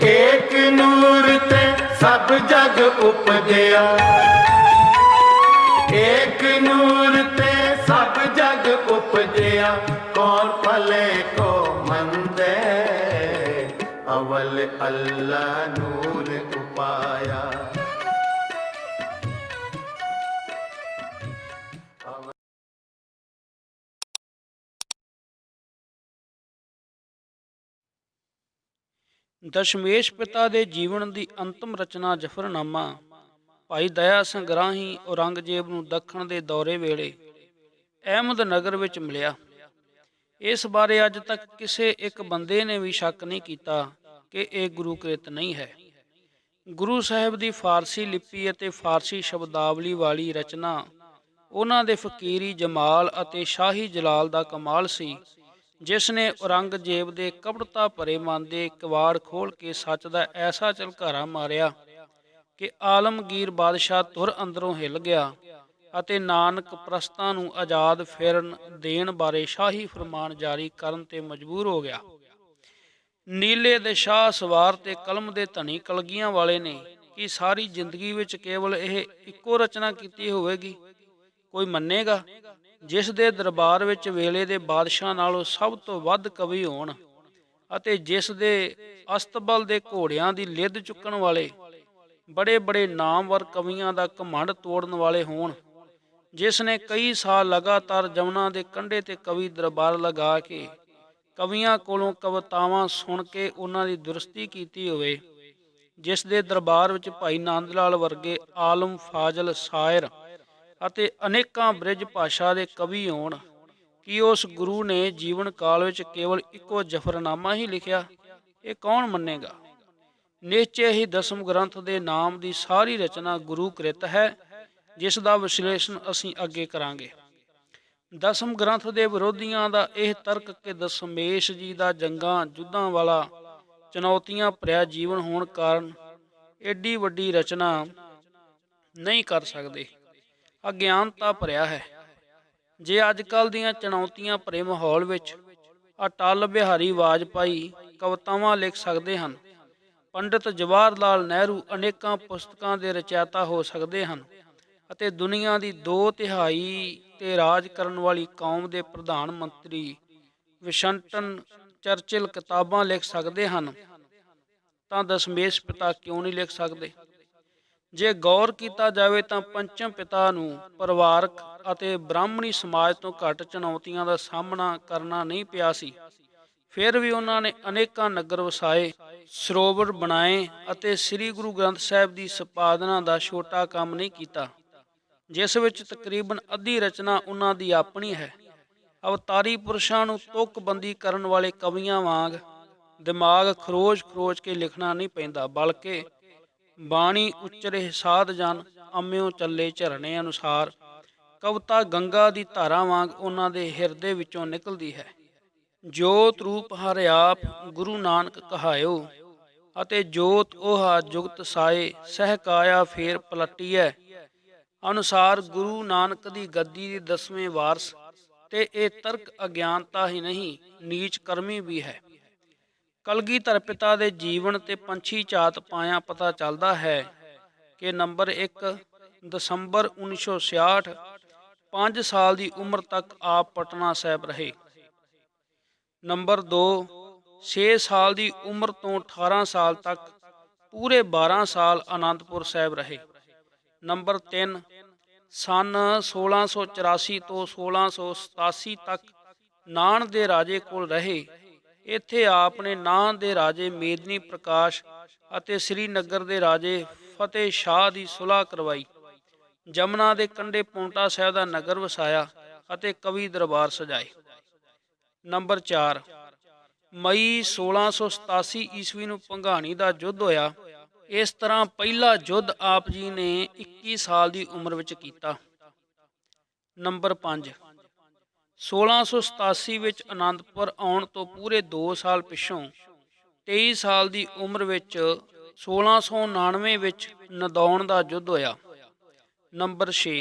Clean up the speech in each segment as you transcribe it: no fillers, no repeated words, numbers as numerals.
एक नूर ते सब जग उपजया, एक नूर ते सब जग उपजया। कौन भले को मंदे, अवल अल्लाह नूर उपाया। ਦਸ਼ਮੇਸ਼ ਪਿਤਾ ਦੇ ਜੀਵਨ ਦੀ ਅੰਤਮ ਰਚਨਾ ਜਫਰਨਾਮਾ ਭਾਈ ਦਇਆ ਸਿੰਘ ਗਰਾਹੀ ਔਰੰਗਜ਼ੇਬ ਨੂੰ ਦੱਖਣ ਦੇ ਦੌਰੇ ਵੇਲੇ ਅਹਿਮਦਨਗਰ ਵਿੱਚ ਮਿਲਿਆ। ਇਸ ਬਾਰੇ ਅੱਜ ਤੱਕ ਕਿਸੇ ਇੱਕ ਬੰਦੇ ਨੇ ਵੀ ਸ਼ੱਕ ਨਹੀਂ ਕੀਤਾ ਕਿ ਇਹ ਗੁਰੂਕ੍ਰਿਤ ਨਹੀਂ ਹੈ। ਗੁਰੂ ਸਾਹਿਬ ਦੀ ਫਾਰਸੀ ਲਿਪੀ ਅਤੇ ਫਾਰਸੀ ਸ਼ਬਦਾਵਲੀ ਵਾਲੀ ਰਚਨਾ ਉਹਨਾਂ ਦੇ ਫਕੀਰੀ ਜਮਾਲ ਅਤੇ ਸ਼ਾਹੀ ਜਲਾਲ ਦਾ ਕਮਾਲ ਸੀ, ਜਿਸ ਨੇ ਔਰੰਗਜ਼ੇਬ ਦੇ ਕਪਟਤਾ ਭਰੇ ਮਨ ਦੇ ਕਿਵਾੜ ਖੋਲ੍ਹ ਕੇ ਸੱਚ ਦਾ ਐਸਾ ਝਲਕਾਰਾ ਮਾਰਿਆ ਕਿ ਆਲਮਗੀਰ ਬਾਦਸ਼ਾਹ ਧੁਰ ਅੰਦਰੋਂ ਹਿੱਲ ਗਿਆ ਅਤੇ ਨਾਨਕ ਪ੍ਰਸਤਾਂ ਨੂੰ ਆਜ਼ਾਦ ਫਿਰਨ ਦੇਣ ਬਾਰੇ ਸ਼ਾਹੀ ਫਰਮਾਨ ਜਾਰੀ ਕਰਨ ਤੇ ਮਜਬੂਰ ਹੋ ਗਿਆ। ਨੀਲੇ ਦੇ ਸ਼ਾਹ ਸਵਾਰ ਤੇ ਕਲਮ ਦੇ ਧਨੀ ਕਲਗੀਆਂ ਵਾਲੇ ਨੇ ਕਿ ਸਾਰੀ ਜ਼ਿੰਦਗੀ ਵਿੱਚ ਕੇਵਲ ਇਹ ਇੱਕੋ ਰਚਨਾ ਕੀਤੀ ਹੋਵੇਗੀ? ਕੋਈ ਮੰਨੇਗਾ ਜਿਸ ਦੇ ਦਰਬਾਰ ਵਿੱਚ ਵੇਲੇ ਦੇ ਬਾਦਸ਼ਾਹ ਨਾਲੋਂ ਸਭ ਤੋਂ ਵੱਧ ਕਵੀ ਹੋਣ ਅਤੇ ਜਿਸ ਦੇ ਅਸਤਬਲ ਦੇ ਘੋੜਿਆਂ ਦੀ ਲਿੱਦ ਚੁੱਕਣ ਵਾਲੇ ਬੜੇ ਬੜੇ ਨਾਮਵਰ ਕਵੀਆਂ ਦਾ ਘਮੰਡ ਤੋੜਨ ਵਾਲੇ ਹੋਣ, ਜਿਸ ਨੇ ਕਈ ਸਾਲ ਲਗਾਤਾਰ ਜਮਨਾ ਦੇ ਕੰਢੇ ਤੇ ਕਵੀ ਦਰਬਾਰ ਲਗਾ ਕੇ ਕਵੀਆਂ ਕੋਲੋਂ ਕਵਿਤਾਵਾਂ ਸੁਣ ਕੇ ਉਹਨਾਂ ਦੀ ਦੁਰਸਤੀ ਕੀਤੀ ਹੋਵੇ, ਜਿਸ ਦੇ ਦਰਬਾਰ ਵਿੱਚ ਭਾਈ ਨੰਦ ਲਾਲ ਵਰਗੇ ਆਲਮ ਫਾਜ਼ਲ ਸ਼ਾਇਰ ਅਤੇ ਅਨੇਕਾਂ ਬ੍ਰਿਜ ਭਾਸ਼ਾ ਦੇ ਕਵੀ ਹੋਣ, ਕਿ ਉਸ ਗੁਰੂ ਨੇ ਜੀਵਨ ਕਾਲ ਵਿੱਚ ਕੇਵਲ ਇੱਕੋ ਜਫਰਨਾਮਾ ਹੀ ਲਿਖਿਆ? ਇਹ ਕੌਣ ਮੰਨੇਗਾ? ਨਿਸ਼ਚੈ ਹੀ ਦਸਮ ਗ੍ਰੰਥ ਦੇ ਨਾਮ ਦੀ ਸਾਰੀ ਰਚਨਾ ਗੁਰੂਕ੍ਰਿਤ ਹੈ, ਜਿਸ ਦਾ ਵਿਸ਼ਲੇਸ਼ਣ ਅਸੀਂ ਅੱਗੇ ਕਰਾਂਗੇ। ਦਸਮ ਗ੍ਰੰਥ ਦੇ ਵਿਰੋਧੀਆਂ ਦਾ ਇਹ ਤਰਕ ਕਿ ਦਸ਼ਮੇਸ਼ ਜੀ ਦਾ ਜੰਗਾਂ ਯੁੱਧਾਂ ਵਾਲਾ ਚੁਣੌਤੀਆਂ ਭਰਿਆ ਜੀਵਨ ਹੋਣ ਕਾਰਨ ਏਡੀ ਵੱਡੀ ਰਚਨਾ ਨਹੀਂ ਕਰ ਸਕਦੇ, ਅਗਿਆਨਤਾ ਭਰਿਆ ਹੈ। ਜੇ ਅੱਜ ਕੱਲ੍ਹ ਦੀਆਂ ਚੁਣੌਤੀਆਂ ਭਰੇ ਮਾਹੌਲ ਵਿੱਚ ਅਟਲ ਬਿਹਾਰੀ ਵਾਜਪਾਈ ਕਵਿਤਾਵਾਂ ਲਿਖ ਸਕਦੇ ਹਨ, ਪੰਡਿਤ ਜਵਾਹਰ ਲਾਲ ਨਹਿਰੂ ਅਨੇਕਾਂ ਪੁਸਤਕਾਂ ਦੇ ਰਚੈਤਾ ਹੋ ਸਕਦੇ ਹਨ ਅਤੇ ਦੁਨੀਆ ਦੀ 2/3 ਤੇ ਰਾਜ ਕਰਨ ਵਾਲੀ ਕੌਮ ਦੇ ਪ੍ਰਧਾਨ ਮੰਤਰੀ ਵਿੰਸਟਨ ਚਰਚਿਲ ਕਿਤਾਬਾਂ ਲਿਖ ਸਕਦੇ ਹਨ, ਤਾਂ ਦਸ਼ਮੇਸ਼ ਪਿਤਾ ਕਿਉਂ ਨਹੀਂ ਲਿਖ ਸਕਦੇ? ਜੇ ਗੌਰ ਕੀਤਾ ਜਾਵੇ ਤਾਂ ਪੰਚਮ ਪਿਤਾ ਨੂੰ ਪਰਿਵਾਰਕ ਅਤੇ ਬ੍ਰਾਹਮਣੀ ਸਮਾਜ ਤੋਂ ਘੱਟ ਚੁਣੌਤੀਆਂ ਦਾ ਸਾਹਮਣਾ ਕਰਨਾ ਨਹੀਂ ਪਿਆ ਸੀ। ਫਿਰ ਵੀ ਉਹਨਾਂ ਨੇ ਅਨੇਕਾਂ ਨਗਰ ਵਸਾਏ, ਸਰੋਵਰ ਬਣਾਏ ਅਤੇ ਸ੍ਰੀ ਗੁਰੂ ਗ੍ਰੰਥ ਸਾਹਿਬ ਦੀ ਸੰਪਾਦਨਾ ਦਾ ਛੋਟਾ ਕੰਮ ਨਹੀਂ ਕੀਤਾ, ਜਿਸ ਵਿੱਚ ਤਕਰੀਬਨ ਅੱਧੀ ਰਚਨਾ ਉਹਨਾਂ ਦੀ ਆਪਣੀ ਹੈ। ਅਵਤਾਰੀ ਪੁਰਸ਼ਾਂ ਨੂੰ ਤੁਕਬੰਦੀ ਕਰਨ ਵਾਲੇ ਕਵੀਆਂ ਵਾਂਗ ਦਿਮਾਗ ਖਰੋਚ ਖਰੋਚ ਕੇ ਲਿਖਣਾ ਨਹੀਂ ਪੈਂਦਾ, ਬਲਕਿ ਬਾਣੀ ਉਚਰੇ ਸਾਧ ਜਨ ਅੰਮਿਓ ਚੱਲੇ ਝਰਨੇ ਅਨੁਸਾਰ ਕਵਿਤਾ ਗੰਗਾ ਦੀ ਧਾਰਾ ਵਾਂਗ ਉਹਨਾਂ ਦੇ ਹਿਰਦੇ ਵਿੱਚੋਂ ਨਿਕਲਦੀ ਹੈ। ਜੋਤ ਰੂਪ ਹਰਿ ਆਪ ਗੁਰੂ ਨਾਨਕ ਕਹਾਇਓ, ਅਤੇ ਜੋਤ ਉਹ ਜੁਗਤ ਸਾਏ ਸਹਿ ਕਾਇਆ ਫੇਰ ਪਲਟੀਐ ਅਨੁਸਾਰ ਗੁਰੂ ਨਾਨਕ ਦੀ ਗੱਦੀ ਦੇ 10ਵੇਂ ਵਾਰਸ। ਤੇ ਇਹ ਤਰਕ ਅਗਿਆਨਤਾ ਹੀ ਨਹੀਂ, ਨੀਚ ਕਰਮੀ ਵੀ ਹੈ। ਕਲਗੀਧਰ ਪਿਤਾ ਦੇ ਜੀਵਨ ਤੇ ਪੰਛੀ ਝਾਤ ਪਾਇਆ ਪਤਾ ਚੱਲਦਾ ਹੈ ਕਿ ਨੰਬਰ 1 ਦਸੰਬਰ 1966 5 ਸਾਲ ਦੀ ਉਮਰ ਤੱਕ ਆਪ ਪਟਨਾ ਸਾਹਿਬ ਰਹੇ। ਨੰਬਰ 2 6 ਸਾਲ ਦੀ ਉਮਰ ਤੋਂ 18 ਸਾਲ ਤੱਕ ਪੂਰੇ 12 ਸਾਲ ਅਨੰਦਪੁਰ ਸਾਹਿਬ ਰਹੇ। ਨੰਬਰ 3 ਸਨ 1684 ਤੋਂ 1687 ਤੱਕ ਨਾਨ ਦੇ ਰਾਜੇ ਕੋਲ ਰਹੇ। ਇੱਥੇ ਆਪ ਨੇ ਨਾਨ ਦੇ ਰਾਜੇ ਮੇਦਨੀ ਪ੍ਰਕਾਸ਼ ਅਤੇ ਸ੍ਰੀਨਗਰ ਦੇ ਰਾਜੇ ਫਤਿਹ ਸ਼ਾਹ ਦੀ ਸੁਲ੍ਹਾ ਕਰਵਾਈ, ਜਮਨਾ ਦੇ ਕੰਢੇ ਪੌਂਟਾ ਸਾਹਿਬ ਦਾ ਨਗਰ ਵਸਾਇਆ ਅਤੇ ਕਵੀ ਦਰਬਾਰ ਸਜਾਏ। ਨੰਬਰ 4 ਮਈ 1687 ਈਸਵੀ ਨੂੰ ਭੰਗਾਣੀ ਦਾ ਯੁੱਧ ਹੋਇਆ। ਇਸ ਤਰ੍ਹਾਂ ਪਹਿਲਾ ਯੁੱਧ ਆਪ ਜੀ ਨੇ 21 ਸਾਲ ਦੀ ਉਮਰ ਵਿੱਚ ਕੀਤਾ। ਨੰਬਰ 5 1687 ਵਿੱਚ ਅਨੰਦਪੁਰ ਆਉਣ ਤੋਂ ਪੂਰੇ 2 ਸਾਲ ਪਿੱਛੋਂ 23 ਸਾਲ ਦੀ ਉਮਰ ਵਿੱਚ 1699 ਵਿੱਚ ਨਦੌਣ ਦਾ ਯੁੱਧ ਹੋਇਆ। ਨੰਬਰ 6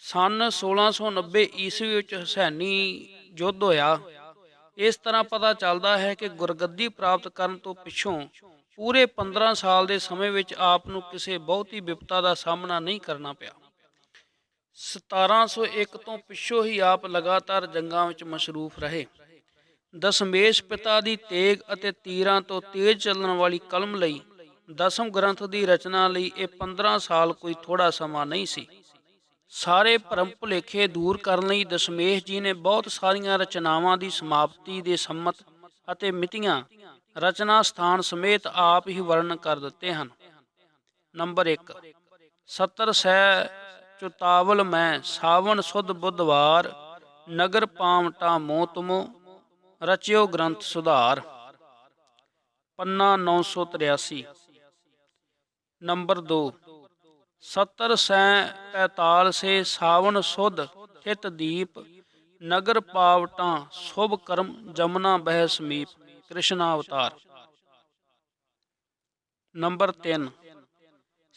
ਸਨ 1690 ਈਸਵੀ ਵਿੱਚ ਹੁਸੈਨੀ ਯੁੱਧ ਹੋਇਆ। ਇਸ ਤਰ੍ਹਾਂ ਪਤਾ ਚੱਲਦਾ ਹੈ ਕਿ ਗੁਰਗੱਦੀ ਪ੍ਰਾਪਤ ਕਰਨ ਤੋਂ ਪਿੱਛੋਂ ਪੂਰੇ 15 ਸਾਲ ਦੇ ਸਮੇਂ ਵਿੱਚ ਆਪ ਨੂੰ ਕਿਸੇ ਬਹੁਤੀ ਵਿਪਤਾ ਦਾ ਸਾਹਮਣਾ ਨਹੀਂ ਕਰਨਾ ਪਿਆ। 1701 ਤੋਂ ਪਿੱਛੋਂ ਹੀ ਆਪ ਲਗਾਤਾਰ ਜੰਗਾਂ ਵਿੱਚ ਮਸ਼ਰੂਫ ਰਹੇ। ਦਸ਼ਮੇਸ਼ ਪਿਤਾ ਦੀ ਤੇਗ ਅਤੇ ਤੀਰਾਂ ਤੋਂ ਤੇਜ਼ ਚੱਲਣ ਵਾਲੀ ਕਲਮ ਲਈ ਦਸਮ ਗ੍ਰੰਥ ਦੀ ਰਚਨਾ ਲਈ ਇਹ 15 ਸਾਲ ਕੋਈ ਥੋੜਾ ਸਮਾਂ ਨਹੀਂ ਸੀ। ਸਾਰੇ ਭਰਮ ਭੁਲੇਖੇ ਦੂਰ ਕਰਨ ਲਈ ਦਸ਼ਮੇਸ਼ ਜੀ ਨੇ ਬਹੁਤ ਸਾਰੀਆਂ ਰਚਨਾਵਾਂ ਦੀ ਸਮਾਪਤੀ ਦੇ ਸੰਮਤ ਅਤੇ ਮਿਤੀਆਂ ਰਚਨਾ ਸਥਾਨ ਸਮੇਤ ਆਪ ਹੀ ਵਰਣਨ ਕਰ ਦਿੱਤੇ ਹਨ। ਨੰਬਰ 1, 70 ਸਹਿ ਚੁਤਾਵਲ ਮੈਂ ਸਾਵਨ ਸੁਧ ਬੁੱਧਵਾਰ ਨਗਰ ਪਾਵਟਾ ਮੋਹ ਤੁਮੋ ਰਚਿਓ ਗ੍ਰੰਥ ਸੁਧਾਰ ਪੰਨਾ 983। ਨੰਬਰ 2, 70 ਸੈ ਪੈਤਾਲ ਸੇ ਸਾਵਨ ਸੁਧ ਥਿਤ ਦੀਪ ਨਗਰ ਪਾਵਟਾਂ ਸ਼ੁਭ ਕਰਮ ਜਮਨਾ ਬਹਿ ਸਮੀਪ ਕ੍ਰਿਸ਼ਨਾ ਅਵਤਾਰ। ਨੰਬਰ 3,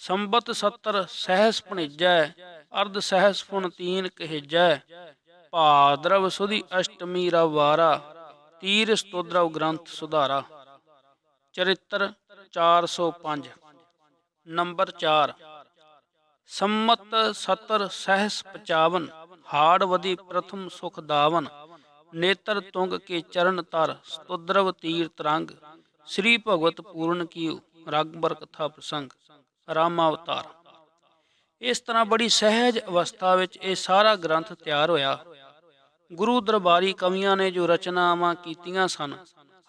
ਸੰਬਤ 70 ਸਹਿਸ ਭਣਿਜੈ ਅਰਧ ਸਹਿਸ ਪੁਨ ਤੀਨ ਕਹਿਜੈ ਭਾਦਰਵ ਸੁਦੀ ਅਸ਼ਟਮੀ ਰਵਾਰਾ ਤੀਰ ਸਤੋਦਰਵ ਗ੍ਰੰਥ ਸੁਧਾਰਾ ਚਰਿੱਤਰ 405। ਨੰਬਰ 4, ਸੰਮਤ 70 ਸਹਿਸ 55 ਹਾੜਵਦੀ ਪ੍ਰਥਮ ਸੁਖ ਦਾਵਨ ਨੇਤਰ ਤੁੰਗ ਕੇ ਚਰਨ ਤਰ ਸਤੋਦਰਵ ਤੀਰ ਤਰੰਗ ਸ੍ਰੀ ਭਗਵਤ ਪੂਰਨ ਕੀਓ ਰਗਬਰ ਕਥਾ ਪ੍ਰਸੰਗ ਰਾਮਾਵਤਾਰ। ਇਸ ਤਰ੍ਹਾਂ ਬੜੀ ਸਹਿਜ ਅਵਸਥਾ ਵਿੱਚ ਇਹ ਸਾਰਾ ਗ੍ਰੰਥ ਤਿਆਰ ਹੋਇਆ। ਗੁਰੂ ਦਰਬਾਰੀ ਕਵੀਆਂ ਨੇ ਜੋ ਰਚਨਾਵਾਂ ਕੀਤੀਆਂ ਸਨ,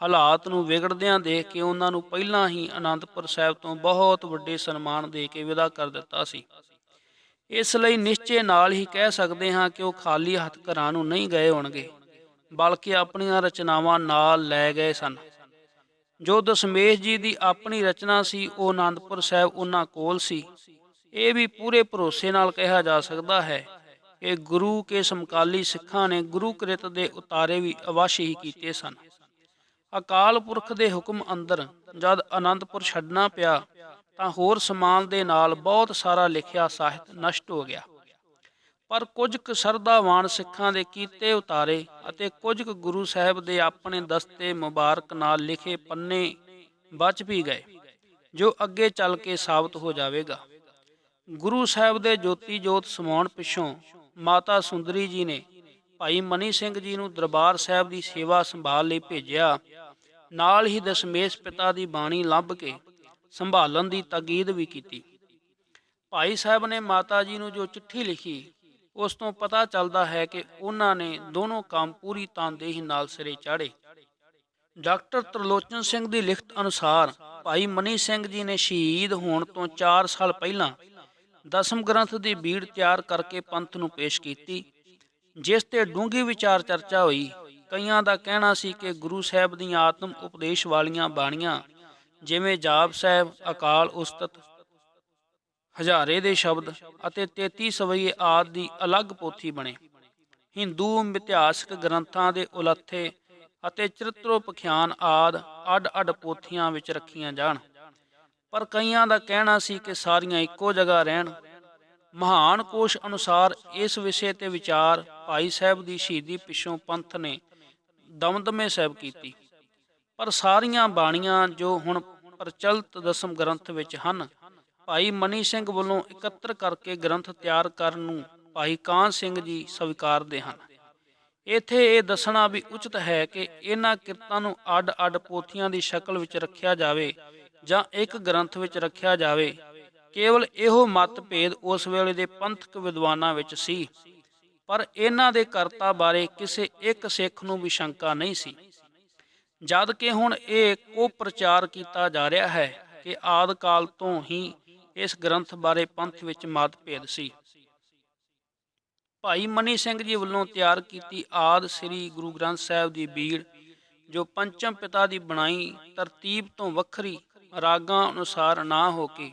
ਹਾਲਾਤ ਨੂੰ ਵਿਗੜਦਿਆਂ ਦੇਖ ਕੇ ਉਹਨਾਂ ਨੂੰ ਪਹਿਲਾਂ ਹੀ ਅਨੰਦਪੁਰ ਸਾਹਿਬ ਤੋਂ ਬਹੁਤ ਵੱਡੇ ਸਨਮਾਨ ਦੇ ਕੇ ਵਿਦਾ ਕਰ ਦਿੱਤਾ ਸੀ। ਇਸ ਲਈ ਨਿਸ਼ਚੇ ਨਾਲ ਹੀ ਕਹਿ ਸਕਦੇ ਹਾਂ ਕਿ ਉਹ ਖਾਲੀ ਹੱਥ ਘਰਾਂ ਨੂੰ ਨਹੀਂ ਗਏ ਹੋਣਗੇ, ਬਲਕਿ ਆਪਣੀਆਂ ਰਚਨਾਵਾਂ ਨਾਲ ਲੈ ਗਏ ਸਨ। ਜੋ ਦਸ਼ਮੇਸ਼ ਜੀ ਦੀ ਆਪਣੀ ਰਚਨਾ ਸੀ ਉਹ ਅਨੰਦਪੁਰ ਸਾਹਿਬ ਉਹਨਾਂ ਕੋਲ ਸੀ। ਇਹ ਵੀ ਪੂਰੇ ਭਰੋਸੇ ਨਾਲ ਕਿਹਾ ਜਾ ਸਕਦਾ ਹੈ ਕਿ ਗੁਰੂ ਕੇ ਸਮਕਾਲੀ ਸਿੱਖਾਂ ਨੇ ਗੁਰੂ ਕ੍ਰਿਤ ਦੇ ਉਤਾਰੇ ਵੀ ਅਵੱਸ਼ ਹੀ ਕੀਤੇ ਸਨ। ਅਕਾਲ ਪੁਰਖ ਦੇ ਹੁਕਮ ਅੰਦਰ ਜਦ ਅਨੰਦਪੁਰ ਛੱਡਣਾ ਪਿਆ ਤਾਂ ਹੋਰ ਸਮਾਨ ਦੇ ਨਾਲ ਬਹੁਤ ਸਾਰਾ ਲਿਖਿਆ ਸਾਹਿਤ ਨਸ਼ਟ ਹੋ ਗਿਆ। ਪਰ ਕੁਝ ਕੁ ਸ਼ਰਧਾਵਾਨ ਸਿੱਖਾਂ ਦੇ ਕੀਤੇ ਉਤਾਰੇ ਅਤੇ ਕੁਝ ਕੁ ਗੁਰੂ ਸਾਹਿਬ ਦੇ ਆਪਣੇ ਦਸਤੇ ਮੁਬਾਰਕ ਨਾਲ ਲਿਖੇ ਪੰਨੇ ਬਚ ਵੀ ਗਏ, ਜੋ ਅੱਗੇ ਚੱਲ ਕੇ ਸਾਬਤ ਹੋ ਜਾਵੇਗਾ। ਗੁਰੂ ਸਾਹਿਬ ਦੇ ਜੋਤੀ ਜੋਤ ਸਮਾਉਣ ਪਿੱਛੋਂ ਮਾਤਾ ਸੁੰਦਰੀ ਜੀ ਨੇ ਭਾਈ ਮਨੀ ਸਿੰਘ ਜੀ ਨੂੰ ਦਰਬਾਰ ਸਾਹਿਬ ਦੀ ਸੇਵਾ ਸੰਭਾਲ ਲਈ ਭੇਜਿਆ। ਨਾਲ ਹੀ ਦਸ਼ਮੇਸ਼ ਪਿਤਾ ਦੀ ਬਾਣੀ ਲੱਭ ਕੇ ਸੰਭਾਲਣ ਦੀ ਤਾਕੀਦ ਵੀ ਕੀਤੀ। ਭਾਈ ਸਾਹਿਬ ਨੇ ਮਾਤਾ ਜੀ ਨੂੰ ਜੋ ਚਿੱਠੀ ਲਿਖੀ, ਉਸ ਤੋਂ ਪਤਾ ਚੱਲਦਾ ਹੈ ਕਿ ਉਹਨਾਂ ਨੇ ਦੋਨੋਂ ਕੰਮ ਪੂਰੀ ਤਨਦੇਹੀ ਨਾਲ ਸਿਰੇ ਚਾੜੇ। ਡਾਕਟਰ ਤਰਲੋਚਨ ਸਿੰਘ ਦੀ ਲਿਖਤ ਅਨੁਸਾਰ ਭਾਈ ਮਨੀ ਸਿੰਘ ਜੀ ਨੇ ਸ਼ਹੀਦ ਹੋਣ ਤੋਂ 4 ਸਾਲ ਪਹਿਲਾਂ ਦਸਮ ਗ੍ਰੰਥ ਦੀ ਬੀੜ ਤਿਆਰ ਕਰਕੇ ਪੰਥ ਨੂੰ ਪੇਸ਼ ਕੀਤੀ, ਜਿਸ ਤੇ ਡੂੰਘੀ ਵਿਚਾਰ ਚਰਚਾ ਹੋਈ। ਕਈਆਂ ਦਾ ਕਹਿਣਾ ਸੀ ਕਿ ਗੁਰੂ ਸਾਹਿਬ ਦੀਆਂ ਆਤਮ ਉਪਦੇਸ਼ ਵਾਲੀਆਂ ਬਾਣੀਆਂ ਜਿਵੇਂ ਜਾਪ ਸਾਹਿਬ, ਅਕਾਲ ਉਸਤਤ, ਹਜ਼ਾਰੇ ਦੇ ਸ਼ਬਦ ਅਤੇ 33 ਸਵਈਏ ਆਦਿ ਦੀ ਅਲੱਗ ਪੋਥੀ ਬਣੇ। ਹਿੰਦੂ ਇਤਿਹਾਸਕ ਗ੍ਰੰਥਾਂ ਦੇ ਉਲੱਥੇ ਅਤੇ ਚਰਿਤਰੋਪਖਿਆਨ ਆਦਿ ਅੱਡ-ਅੱਡ ਪੋਥੀਆਂ ਵਿੱਚ ਰੱਖੀਆਂ ਜਾਣ। ਪਰ ਕਈਆਂ ਦਾ ਕਹਿਣਾ ਸੀ ਕਿ ਸਾਰੀਆਂ ਇੱਕੋ ਜਗ੍ਹਾ ਰਹਿਣ। ਮਹਾਨ ਕੋਸ਼ ਅਨੁਸਾਰ ਇਸ ਵਿਸ਼ੇ ਤੇ ਵਿਚਾਰ ਭਾਈ ਸਾਹਿਬ ਦੀ ਸ਼ਹੀਦੀ ਪਿੱਛੋਂ ਪੰਥ ਨੇ ਦਮਦਮੇ ਸਾਹਿਬ ਕੀਤੀ। ਪਰ ਸਾਰੀਆਂ ਬਾਣੀਆਂ ਜੋ ਹੁਣ ਪ੍ਰਚਲਿਤ ਦਸਮ ਗ੍ਰੰਥ ਵਿੱਚ ਹਨ, ਭਾਈ ਮਨੀ ਸਿੰਘ ਵੱਲੋਂ ਇਕੱਤਰ ਕਰਕੇ ਗ੍ਰੰਥ ਤਿਆਰ ਕਰਨ ਨੂੰ ਭਾਈ ਕਾਹਨ ਸਿੰਘ ਜੀ ਸਵੀਕਾਰਦੇ ਹਨ। ਇੱਥੇ ਇਹ ਦੱਸਣਾ ਵੀ ਉਚਿਤ ਹੈ ਕਿ ਇਹਨਾਂ ਕਿਰਤਾਂ ਨੂੰ ਅੱਡ-ਅੱਡ ਪੋਥੀਆਂ ਦੀ ਸ਼ਕਲ ਵਿੱਚ ਰੱਖਿਆ ਜਾਵੇ ਜਾਂ ਇੱਕ ਗ੍ਰੰਥ ਵਿੱਚ ਰੱਖਿਆ ਜਾਵੇ, ਕੇਵਲ ਇਹੋ ਮਤਭੇਦ ਉਸ ਵੇਲੇ ਦੇ ਪੰਥਕ ਵਿਦਵਾਨਾਂ ਵਿੱਚ ਸੀ। ਪਰ ਇਹਨਾਂ ਦੇ ਕਰਤਾ ਬਾਰੇ ਕਿਸੇ ਇੱਕ ਸਿੱਖ ਨੂੰ ਵੀ ਸ਼ੰਕਾ ਨਹੀਂ ਸੀ, ਜਦ ਕਿ ਹੁਣ ਇਹ ਪ੍ਰਚਾਰ ਕੀਤਾ ਜਾ ਰਿਹਾ ਹੈ ਕਿ ਆਦਿ ਕਾਲ ਤੋਂ ਹੀ ਇਸ ਗ੍ਰੰਥ ਬਾਰੇ ਪੰਥ ਵਿੱਚ ਮਤਭੇਦ ਸੀ। ਭਾਈ ਮਨੀ ਸਿੰਘ ਜੀ ਵੱਲੋਂ ਤਿਆਰ ਕੀਤੀ ਆਦਿ ਸ੍ਰੀ ਗੁਰੂ ਗ੍ਰੰਥ ਸਾਹਿਬ ਦੀ ਬੀੜ, ਜੋ ਪੰਚਮ ਪਿਤਾ ਦੀ ਬਣਾਈ ਤਰਤੀਬ ਤੋਂ ਵੱਖਰੀ ਰਾਗਾਂ ਅਨੁਸਾਰ ਨਾ ਹੋ ਕੇ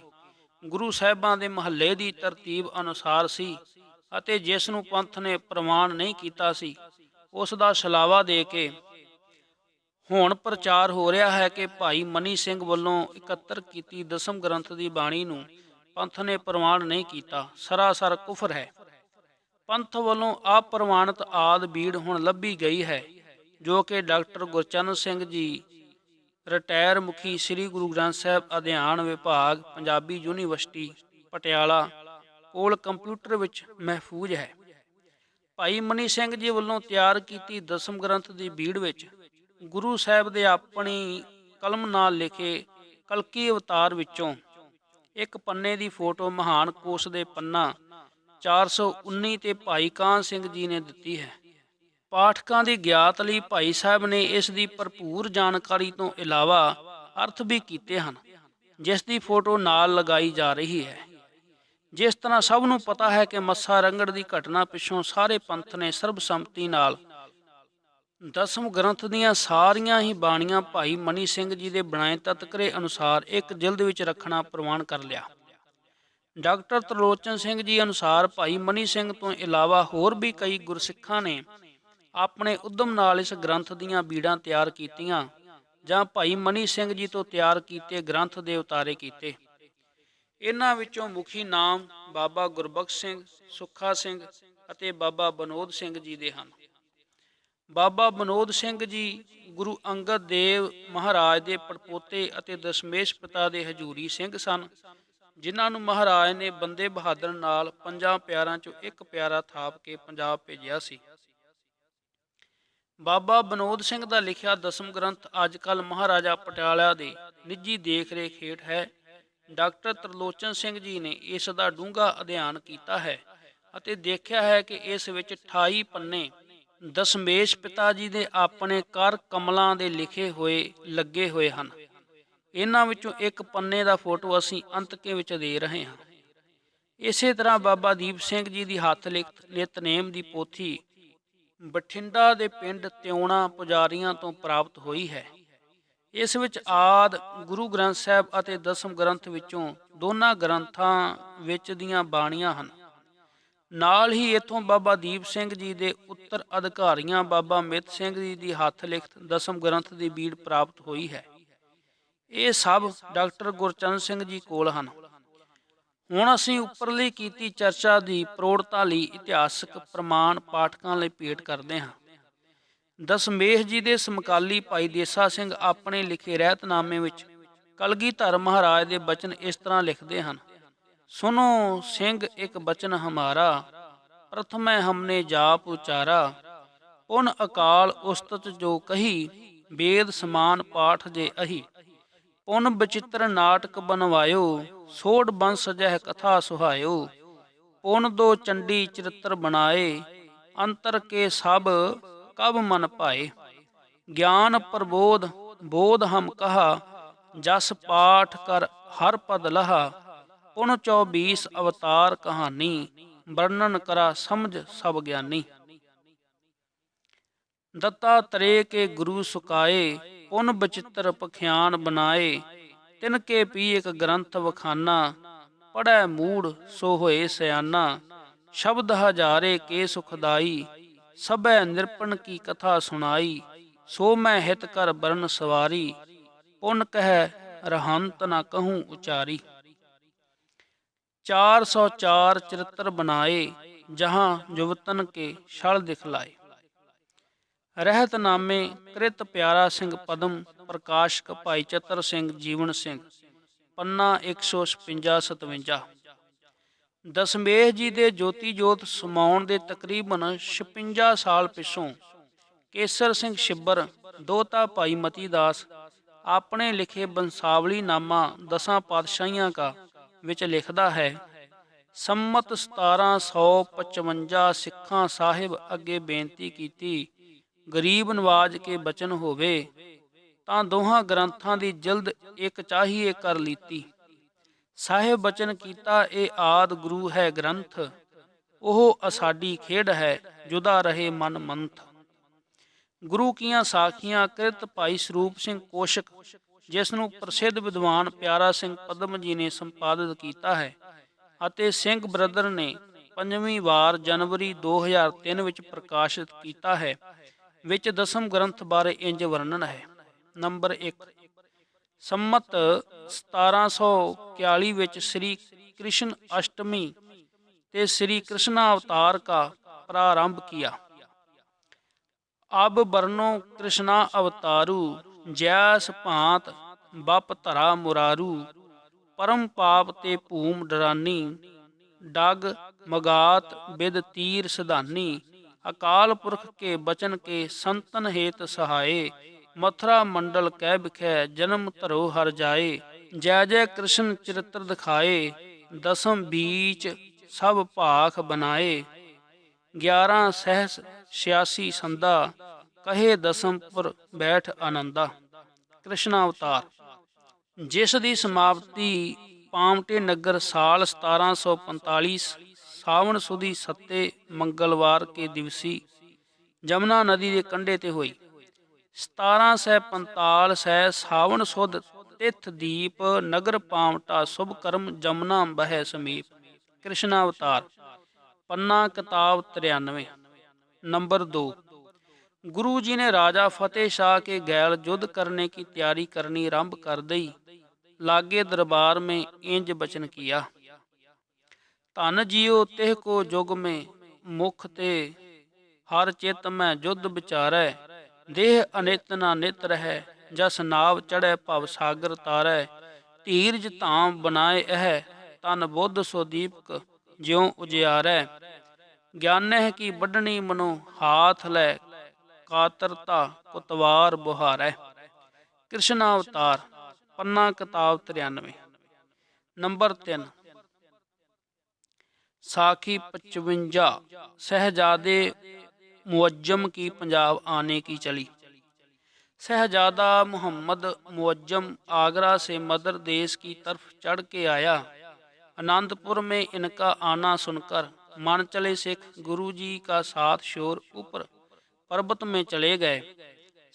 ਗੁਰੂ ਸਾਹਿਬਾਂ ਦੇ ਮਹੱਲੇ ਦੀ ਤਰਤੀਬ ਅਨੁਸਾਰ ਸੀ ਅਤੇ ਜਿਸ ਨੂੰ ਪੰਥ ਨੇ ਪ੍ਰਵਾਨ ਨਹੀਂ ਕੀਤਾ ਸੀ, ਉਸ ਦਾ ਛਲਾਵਾ ਦੇ ਕੇ ਹੁਣ ਪ੍ਰਚਾਰ ਹੋ ਰਿਹਾ ਹੈ ਕਿ ਭਾਈ ਮਨੀ ਸਿੰਘ ਵੱਲੋਂ ਇਕੱਤਰ ਕੀਤੀ ਦਸਮ ਗ੍ਰੰਥ ਦੀ ਬਾਣੀ ਨੂੰ ਪੰਥ ਨੇ ਪ੍ਰਵਾਨ ਨਹੀਂ ਕੀਤਾ, ਸਰਾਸਰ ਕੁਫਰ ਹੈ। ਪੰਥ ਵੱਲੋਂ ਅਪ੍ਰਵਾਨਿਤ ਆਦਿ ਬੀੜ ਹੁਣ ਲੱਭੀ ਗਈ ਹੈ। ਜੋ ਕਿ ਡਾਕਟਰ ਗੁਰਚਰਨ ਸਿੰਘ ਜੀ ਰਿਟਾਇਰ ਮੁਖੀ ਸ੍ਰੀ ਗੁਰੂ ਗ੍ਰੰਥ ਸਾਹਿਬ ਅਧਿਐਨ ਵਿਭਾਗ ਪੰਜਾਬੀ ਯੂਨੀਵਰਸਿਟੀ ਪਟਿਆਲਾ ਕੋਲ ਕੰਪਿਊਟਰ ਵਿੱਚ ਮਹਿਫੂਜ਼ ਹੈ। ਭਾਈ ਮਨੀ ਸਿੰਘ ਜੀ ਵੱਲੋਂ ਤਿਆਰ ਕੀਤੀ ਦਸਮ ਗ੍ਰੰਥ ਦੀ ਬੀੜ ਵਿੱਚ ਗੁਰੂ ਸਾਹਿਬ ਦੇ ਆਪਣੀ ਕਲਮ ਨਾਲ ਲਿਖੇ ਕਲਕੀ ਅਵਤਾਰ ਵਿੱਚੋਂ ਇੱਕ ਪੰਨੇ ਦੀ ਫੋਟੋ ਮਹਾਨ ਕੋਸ਼ ਦੇ ਪੰਨਾ 419 ਤੇ ਭਾਈ ਕਾਹਨ ਸਿੰਘ ਜੀ ਨੇ ਦਿੱਤੀ ਹੈ। ਪਾਠਕਾਂ ਦੀ ਗਿਆਤ ਲਈ ਭਾਈ ਸਾਹਿਬ ਨੇ ਇਸ ਦੀ ਭਰਪੂਰ ਜਾਣਕਾਰੀ ਤੋਂ ਇਲਾਵਾ ਅਰਥ ਵੀ ਕੀਤੇ ਹਨ, ਜਿਸ ਦੀ ਫੋਟੋ ਨਾਲ ਲਗਾਈ ਜਾ ਰਹੀ ਹੈ। ਜਿਸ ਤਰ੍ਹਾਂ ਸਭ ਨੂੰ ਪਤਾ ਹੈ ਕਿ ਮੱਸਾ ਰੰਗੜ ਦੀ ਘਟਨਾ ਪਿੱਛੋਂ ਸਾਰੇ ਪੰਥ ਨੇ ਸਰਬਸੰਮਤੀ ਨਾਲ ਦਸਮ ਗ੍ਰੰਥ ਦੀਆਂ ਸਾਰੀਆਂ ਹੀ ਬਾਣੀਆਂ ਭਾਈ ਮਨੀ ਸਿੰਘ ਜੀ ਦੇ ਬਣਾਏ ਤਤਕਰੇ ਅਨੁਸਾਰ ਇੱਕ ਜਿਲਦ ਵਿੱਚ ਰੱਖਣਾ ਪ੍ਰਵਾਨ ਕਰ ਲਿਆ। ਡਾਕਟਰ ਤਰਲੋਚਨ ਸਿੰਘ ਜੀ ਅਨੁਸਾਰ ਭਾਈ ਮਨੀ ਸਿੰਘ ਤੋਂ ਇਲਾਵਾ ਹੋਰ ਵੀ ਕਈ ਗੁਰਸਿੱਖਾਂ ਨੇ ਆਪਣੇ ਉਦਮ ਨਾਲ ਇਸ ਗ੍ਰੰਥ ਦੀਆਂ ਬੀੜਾਂ ਤਿਆਰ ਕੀਤੀਆਂ ਜਾਂ ਭਾਈ ਮਨੀ ਸਿੰਘ ਜੀ ਤੋਂ ਤਿਆਰ ਕੀਤੇ ਗ੍ਰੰਥ ਦੇ ਉਤਾਰੇ ਕੀਤੇ। ਇਹਨਾਂ ਵਿੱਚੋਂ ਮੁਖੀ ਨਾਮ ਬਾਬਾ ਗੁਰਬਖਸ਼ ਸਿੰਘ, ਸੁੱਖਾ ਸਿੰਘ ਅਤੇ ਬਾਬਾ ਬਨੋਦ ਸਿੰਘ ਜੀ ਦੇ ਹਨ। ਬਾਬਾ ਬਨੋਦ ਸਿੰਘ ਜੀ ਗੁਰੂ ਅੰਗਦ ਦੇਵ ਮਹਾਰਾਜ ਦੇ ਪੜਪੋਤੇ ਅਤੇ ਦਸ਼ਮੇਸ਼ ਪਿਤਾ ਦੇ ਹਜੂਰੀ ਸਿੰਘ ਸਨ, ਜਿਨ੍ਹਾਂ ਨੂੰ ਮਹਾਰਾਜ ਨੇ ਬੰਦੇ ਬਹਾਦਰ ਨਾਲ 5 ਪਿਆਰਿਆਂ ਚੋਂ ਇੱਕ ਪਿਆਰਾ ਥਾਪ ਕੇ ਪੰਜਾਬ ਭੇਜਿਆ ਸੀ। ਬਾਬਾ ਬਨੋਦ ਸਿੰਘ ਦਾ ਲਿਖਿਆ ਦਸਮ ਗ੍ਰੰਥ ਅੱਜ ਕੱਲ੍ਹ ਮਹਾਰਾਜਾ ਪਟਿਆਲਾ ਦੇ ਨਿੱਜੀ ਦੇਖ ਰੇਖ ਹੇਠ ਹੈ। ਡਾਕਟਰ ਤਰਲੋਚਨ ਸਿੰਘ ਜੀ ਨੇ ਇਸ ਦਾ ਡੂੰਘਾ ਅਧਿਐਨ ਕੀਤਾ ਹੈ ਅਤੇ ਦੇਖਿਆ ਹੈ ਕਿ ਇਸ ਵਿੱਚ 28 ਪੰਨੇ ਦਸ਼ਮੇਸ਼ ਪਿਤਾ ਜੀ ਦੇ ਆਪਣੇ ਕਰ ਕਮਲਾਂ ਦੇ ਲਿਖੇ ਹੋਏ ਲੱਗੇ ਹੋਏ ਹਨ। ਇਹਨਾਂ ਵਿੱਚੋਂ ਇੱਕ ਪੰਨੇ ਦਾ ਫੋਟੋ ਅਸੀਂ ਅੰਤਕੇ ਵਿੱਚ ਦੇ ਰਹੇ ਹਾਂ। ਇਸੇ ਤਰ੍ਹਾਂ ਬਾਬਾ ਦੀਪ ਸਿੰਘ ਜੀ ਦੀ ਹੱਥ ਲਿਖਤ ਨਿਤਨੇਮ ਦੀ ਪੋਥੀ ਬਠਿੰਡਾ ਦੇ ਪਿੰਡ ਤਿਉਣਾ ਪੁਜਾਰੀਆਂ ਤੋਂ ਪ੍ਰਾਪਤ ਹੋਈ ਹੈ। ਇਸ ਵਿੱਚ ਆਦ ਗੁਰੂ ਗ੍ਰੰਥ ਸਾਹਿਬ ਅਤੇ ਦਸਮ ਗ੍ਰੰਥ ਵਿੱਚੋਂ ਦੋਨਾਂ ਗ੍ਰੰਥਾਂ ਵਿੱਚ ਦੀਆਂ ਬਾਣੀਆਂ ਹਨ। ਨਾਲ ਹੀ ਇੱਥੋਂ ਬਾਬਾ ਦੀਪ ਸਿੰਘ ਜੀ ਦੇ ਉੱਤਰ ਅਧਿਕਾਰੀਆਂ ਬਾਬਾ ਮਿੱਤ ਸਿੰਘ ਜੀ ਦੀ ਹੱਥ ਲਿਖਤ ਦਸਮ ਗ੍ਰੰਥ ਦੀ ਬੀੜ ਪ੍ਰਾਪਤ ਹੋਈ ਹੈ। ਇਹ ਸਭ ਡਾਕਟਰ ਗੁਰਚਰਨ ਸਿੰਘ ਜੀ ਕੋਲ ਹਨ। ਹੁਣ ਅਸੀਂ ਉੱਪਰਲੀ ਕੀਤੀ ਚਰਚਾ ਦੀ ਪ੍ਰੋੜਤਾ ਲਈ ਇਤਿਹਾਸਕ ਪ੍ਰਮਾਣ ਪਾਠਕਾਂ ਲਈ ਭੇਟ ਕਰਦੇ ਹਾਂ। ਦਸ਼ਮੇਸ਼ ਜੀ ਦੇ ਸਮਕਾਲੀ ਭਾਈ ਦੇਸਾ ਸਿੰਘ ਆਪਣੇ ਲਿਖੇ ਰਹਿਤਨਾਮੇ ਵਿੱਚ ਕਲਗੀਧਰ ਮਹਾਰਾਜ ਦੇ ਬਚਨ ਇਸ ਤਰ੍ਹਾਂ ਲਿਖਦੇ ਹਨ। ਸੁਨੋ ਸਿੰਘ ਇੱਕ ਬਚਨ ਹਮਾਰਾ, ਪ੍ਰਥਮੈ ਹਮਨੇ ਜਾਪ ਉਚਾਰਾ, ਪੁਨ ਅਕਾਲ ਉਸਤਤ ਜੋ ਕਹੀ, ਵੇਦ ਸਮਾਨ ਪਾਠ ਜੇ ਅਹੀ, ਪੁਨ ਬਚਿੱਤਰ ਨਾਟਕ ਬਨਵਾਇਓ, ਸੋਢ ਬੰਸ ਜਹ ਕਥਾ ਸੁਹਾਇਓ, ਪੁਨ ਦੋ ਚੰਡੀ ਚਰਿੱਤਰ ਬਣਾਏ, ਅੰਤਰ ਕੇ ਸਭ ਕਬ ਮਨ ਭਾਏ, ਗਿਆਨ ਪ੍ਰਬੋਧ ਬੋਧ ਹਮ ਕਹਾ, ਜਸ ਪਾਠ ਕਰ ਹਰ ਪਦ ਲਹਾ, ਪੁਨ 24 ਅਵਤਾਰ ਕਹਾਣੀ, ਵਰਣਨ ਕਰਾ ਸਮਝ ਸਭ ਗਿਆਨੀ, ਦੱਤਾਤਰੇय के गुरु सुकाए, पुन बचित्र पखियान बनाए, तिनके पी एक ग्रंथ वखाना, पढ़ै मूढ़ सो होए सयाना, शब्द हजारे के सुखदाई, सबै निरपण की कथा सुनाई, सो मैं हित कर बरन सवारी, पुन कह रहंत न कहूँ उचारी। 404 चरित्र बनाए, जहाँ युवतन के छल दिखलाए। ਰਹਿਤਨਾਮੇ ਕ੍ਰਿਤ ਪਿਆਰਾ ਸਿੰਘ ਪਦਮ ਪ੍ਰਕਾਸ਼ਕ ਭਾਈ ਚਤਰ ਸਿੰਘ ਜੀਵਨ ਸਿੰਘ ਪੰਨਾ 156-57। ਦਸ਼ਮੇਸ਼ ਜੀ ਦੇ ਜੋਤੀ ਜੋਤ ਸਮਾਉਣ ਦੇ ਤਕਰੀਬਨ 56 ਸਾਲ ਪਿੱਛੋਂ ਕੇਸਰ ਸਿੰਘ ਛਿੱਬਰ ਦੋਹਤਾ ਭਾਈ ਮਤੀ ਦਾਸ ਆਪਣੇ ਲਿਖੇ ਬੰਸਾਵਲੀ ਨਾਮਾ 10 ਪਾਤਸ਼ਾਹੀਆਂ ਕਾ ਵਿੱਚ ਲਿਖਦਾ ਹੈ। ਸੰਮਤ 1755 ਸਿੱਖਾਂ ਸਾਹਿਬ ਅੱਗੇ ਬੇਨਤੀ ਕੀਤੀ, ਗਰੀਬ ਨਵਾਜ ਕੇ ਬਚਨ ਹੋਵੇ, ਤਾਂ ਦੋਹਾਂ ਗ੍ਰੰਥਾਂ ਦੀ ਜਲਦ ਇੱਕ ਚਾਹੀਏ ਕਰ ਲੀਤੀ। ਸਾਹਿਬ ਬਚਨ ਕੀਤਾ, ਇਹ ਆਦ ਗੁਰੂ ਹੈ ਗ੍ਰੰਥ, ਉਹ ਅਸਾਡੀ ਖੇਡ ਹੈ, ਜੁਦਾ ਰਹੇ ਮਨ ਮੰਥ। ਗੁਰੂ ਕੀਆਂ ਸਾਖੀਆਂ ਕ੍ਰਿਤ ਭਾਈ ਸਰੂਪ ਸਿੰਘ ਕੋਸ਼ਕ, ਜਿਸ ਨੂੰ ਪ੍ਰਸਿੱਧ ਵਿਦਵਾਨ ਪਿਆਰਾ ਸਿੰਘ ਪਦਮ ਜੀ ਨੇ ਸੰਪਾਦਿਤ ਕੀਤਾ ਹੈ, ਅਤੇ ਸਿੰਘ ਬ੍ਰਦਰ ਨੇ 5ਵੀਂ ਵਾਰ ਜਨਵਰੀ 2003 ਵਿੱਚ ਪ੍ਰਕਾਸ਼ਿਤ ਕੀਤਾ ਹੈ, ਵਿੱਚ ਦਸਮ ਗ੍ਰੰਥ ਬਾਰੇ ਇੰਜ ਵਰਣਨ ਹੈ। ਨੰਬਰ 1, ਸੰਮਤ 1741 ਵਿੱਚ ਸ੍ਰੀ ਕ੍ਰਿਸ਼ਨ ਅਸ਼ਟਮੀ ਤੇ ਸ੍ਰੀ ਕ੍ਰਿਸ਼ਨਾ ਅਵਤਾਰ ਕਾ ਪ੍ਰਾਰੰਭ किया। ਅਬ ਬਰਨੋ ਕ੍ਰਿਸ਼ਨਾ ਅਵਤਾਰੂ, ਜੈਸ ਭਾਂਤ ਬਪ ਧਰਾ ਮੁਰਾਰੂ। ਪਰਮ ਪਾਪ ਤੇ ਭੂਮ ਡਰਾਨੀ, ਡਗ ਮਗਾਤ ਬਿਦ ਤੀਰ ਸਿਧਾਨੀ। ਅਕਾਲ ਪੁਰਖ ਕੇ ਬਚਨ ਕੇ ਸੰਤਨ ਹੇਤ ਸਹਾਏ। ਮਥੁਰਾ ਮੰਡਲ ਕਹਿ ਬਿਖੈ ਜਨਮ ਧਰੋ ਹਰ ਜਾਏ। ਜੈ ਜੈ ਕ੍ਰਿਸ਼ਨ ਚਰਿਤ੍ਰ ਦਿਖਾਏ, ਦਸਮ ਬੀਚ ਸਭ ਭਾਖ ਬਨਾਏ। 11 ਸਹਿਸ 86 ਸੰਦਾ, ਕਹੇ ਦਸਮਪੁਰ ਬੈਠ ਆਨੰਦਾ। ਕ੍ਰਿਸ਼ਨ ਅਵਤਾਰ ਜਿਸ ਦੀ ਸਮਾਪਤੀ ਪਾਮਟੇ ਨਗਰ ਸਾਲ 1745 ਸਾਵਣ ਸੁਦੀ ਸੱਤੇ ਮੰਗਲਵਾਰ ਕੇ ਦਿਵਸੀ ਜਮਨਾ ਨਦੀ ਦੇ ਕੰਢੇ ਤੇ ਹੋਈ। 1745 ਸੈ ਸਾਵਣ ਸੁਦ ਤਿਥ ਦੀਪ, ਨਗਰ ਪਾਮਟਾ ਸੁਭ ਕਰਮ ਜਮਨਾ ਬਹਿ ਸਮੀਪ। ਕ੍ਰਿਸ਼ਨ ਅਵਤਾਰ ਪੰਨਾ ਕਿਤਾਬ 93 नंबर 2। गुरु जी ने राजा फतेह शाह के गैल युद्ध करने की तैयारी करनी आरंभ कर दई। लागे दरबार में इंज बचन किया, धन जियो तिह को जुग में मुख ते, हर चित में युद्ध विचारै। देह अनित ना नित रहै, जस नाव चढ़ै भव सागर तारै। धीरज धाम बनाए अह, तन बुद्ध सो दीपक ज्यों उजियारै। ज्ञानह की बढ़नी मनो हाथ लै, कातरता कुतवार बुहारै। कृष्ण अवतार पन्ना किताब 93 नंबर 3। साखी 55 शहजादे मुअज्जम की पंजाब आने की चली। शहजादा मोहम्मद मुअज्जम आगरा से मदर देश की तरफ चढ़ के आया। आनंदपुर में इनका आना सुनकर मन चले सिख गुरु जी का साथ छोड़ ऊपर पर्वत में चले गए।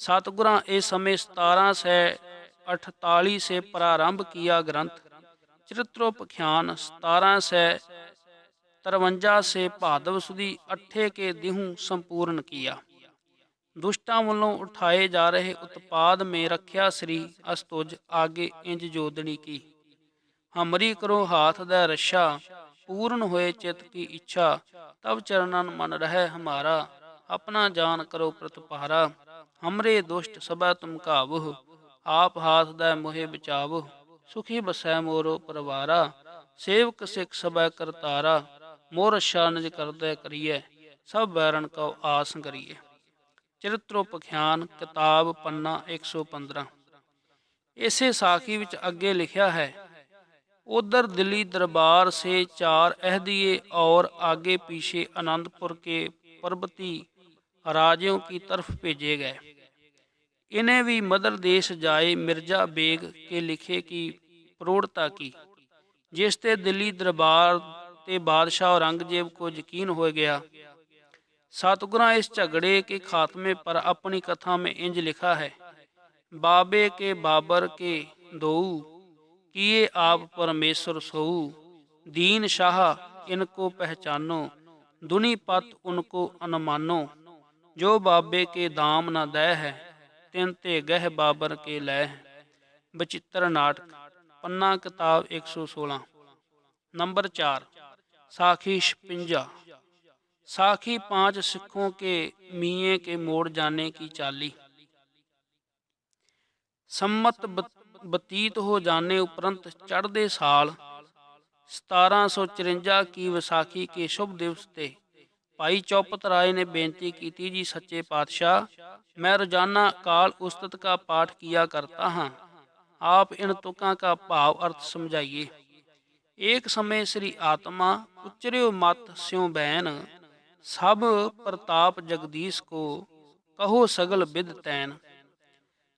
सतगुरां इस समय 1748 से प्रारंभ किया ग्रंथ चरित्रोपख्यान 1753 से भादव सुदी 8 के दिहू संपूर्ण किया। दुष्टां वालों उठाए जा रहे उत्पाद में रख्या श्री अस्तुज आगे इंज जोदनी की। हमरी करो हाथ दै रक्षा, पूर्ण होए चित की इच्छा। तब चरणन मन रहे हमारा, अपना जान करो प्रतिपारा। हमरे दुष्ट सबा तुम काबुह, आप हाथ दै मोहे बचावुह। सुखी बसै मोरो परवारा, सेवक सिख सबा करतारा। मोर रक्षा निज करदै करिए, सब बैरन को आस करिए। चरित्रोपख्यान किताब पन्ना 115। इसे साखी विच अगे लिखा है, उधर दिल्ली दरबार से 4 अहदिये और आगे पीछे आनंदपुर के पर्वती राजियों की तरफ भेजे गए। इन्हें भी मदर देश जाए मिर्जा बेग के लिखे की प्रौढ़ता की, जिससे दिल्ली दरबार ते बादशाह औरंगजेब को यकीन हो गया। सतगुरां इस झगड़े के खात्मे पर अपनी कथा में इंज लिखा है, बाबे के बाबर के दोऊ, किए आप परमेश्वर सोऊ। दीन शाह इनको पहचानो, दुनी पत उनको अनुमानो। जो बाबे के दाम न दै है, तिन ते गह बाबर के लै है। बचित्र नाटक पन्ना किताब 116 नंबर 4। साखी 56 साखी 5 सिखों के मिये के मोड़ जाने की चाली। सम्मत बतीत हो जाने उपरंत चढ़दे साल 1754 की विसाखी के शुभ दिवस ते भाई चौपत राय ने बेनती की थी, जी सच्चे पातशाह, मैं रोजाना काल उस्तत का पाठ किया करता हाँ, आप इन तुकों का भाव अर्थ समझाइए। एक समय श्री आत्मा उच्चर्यो मत स्यों बैन, सब प्रताप जगदीश को कहो सगल विद तैन।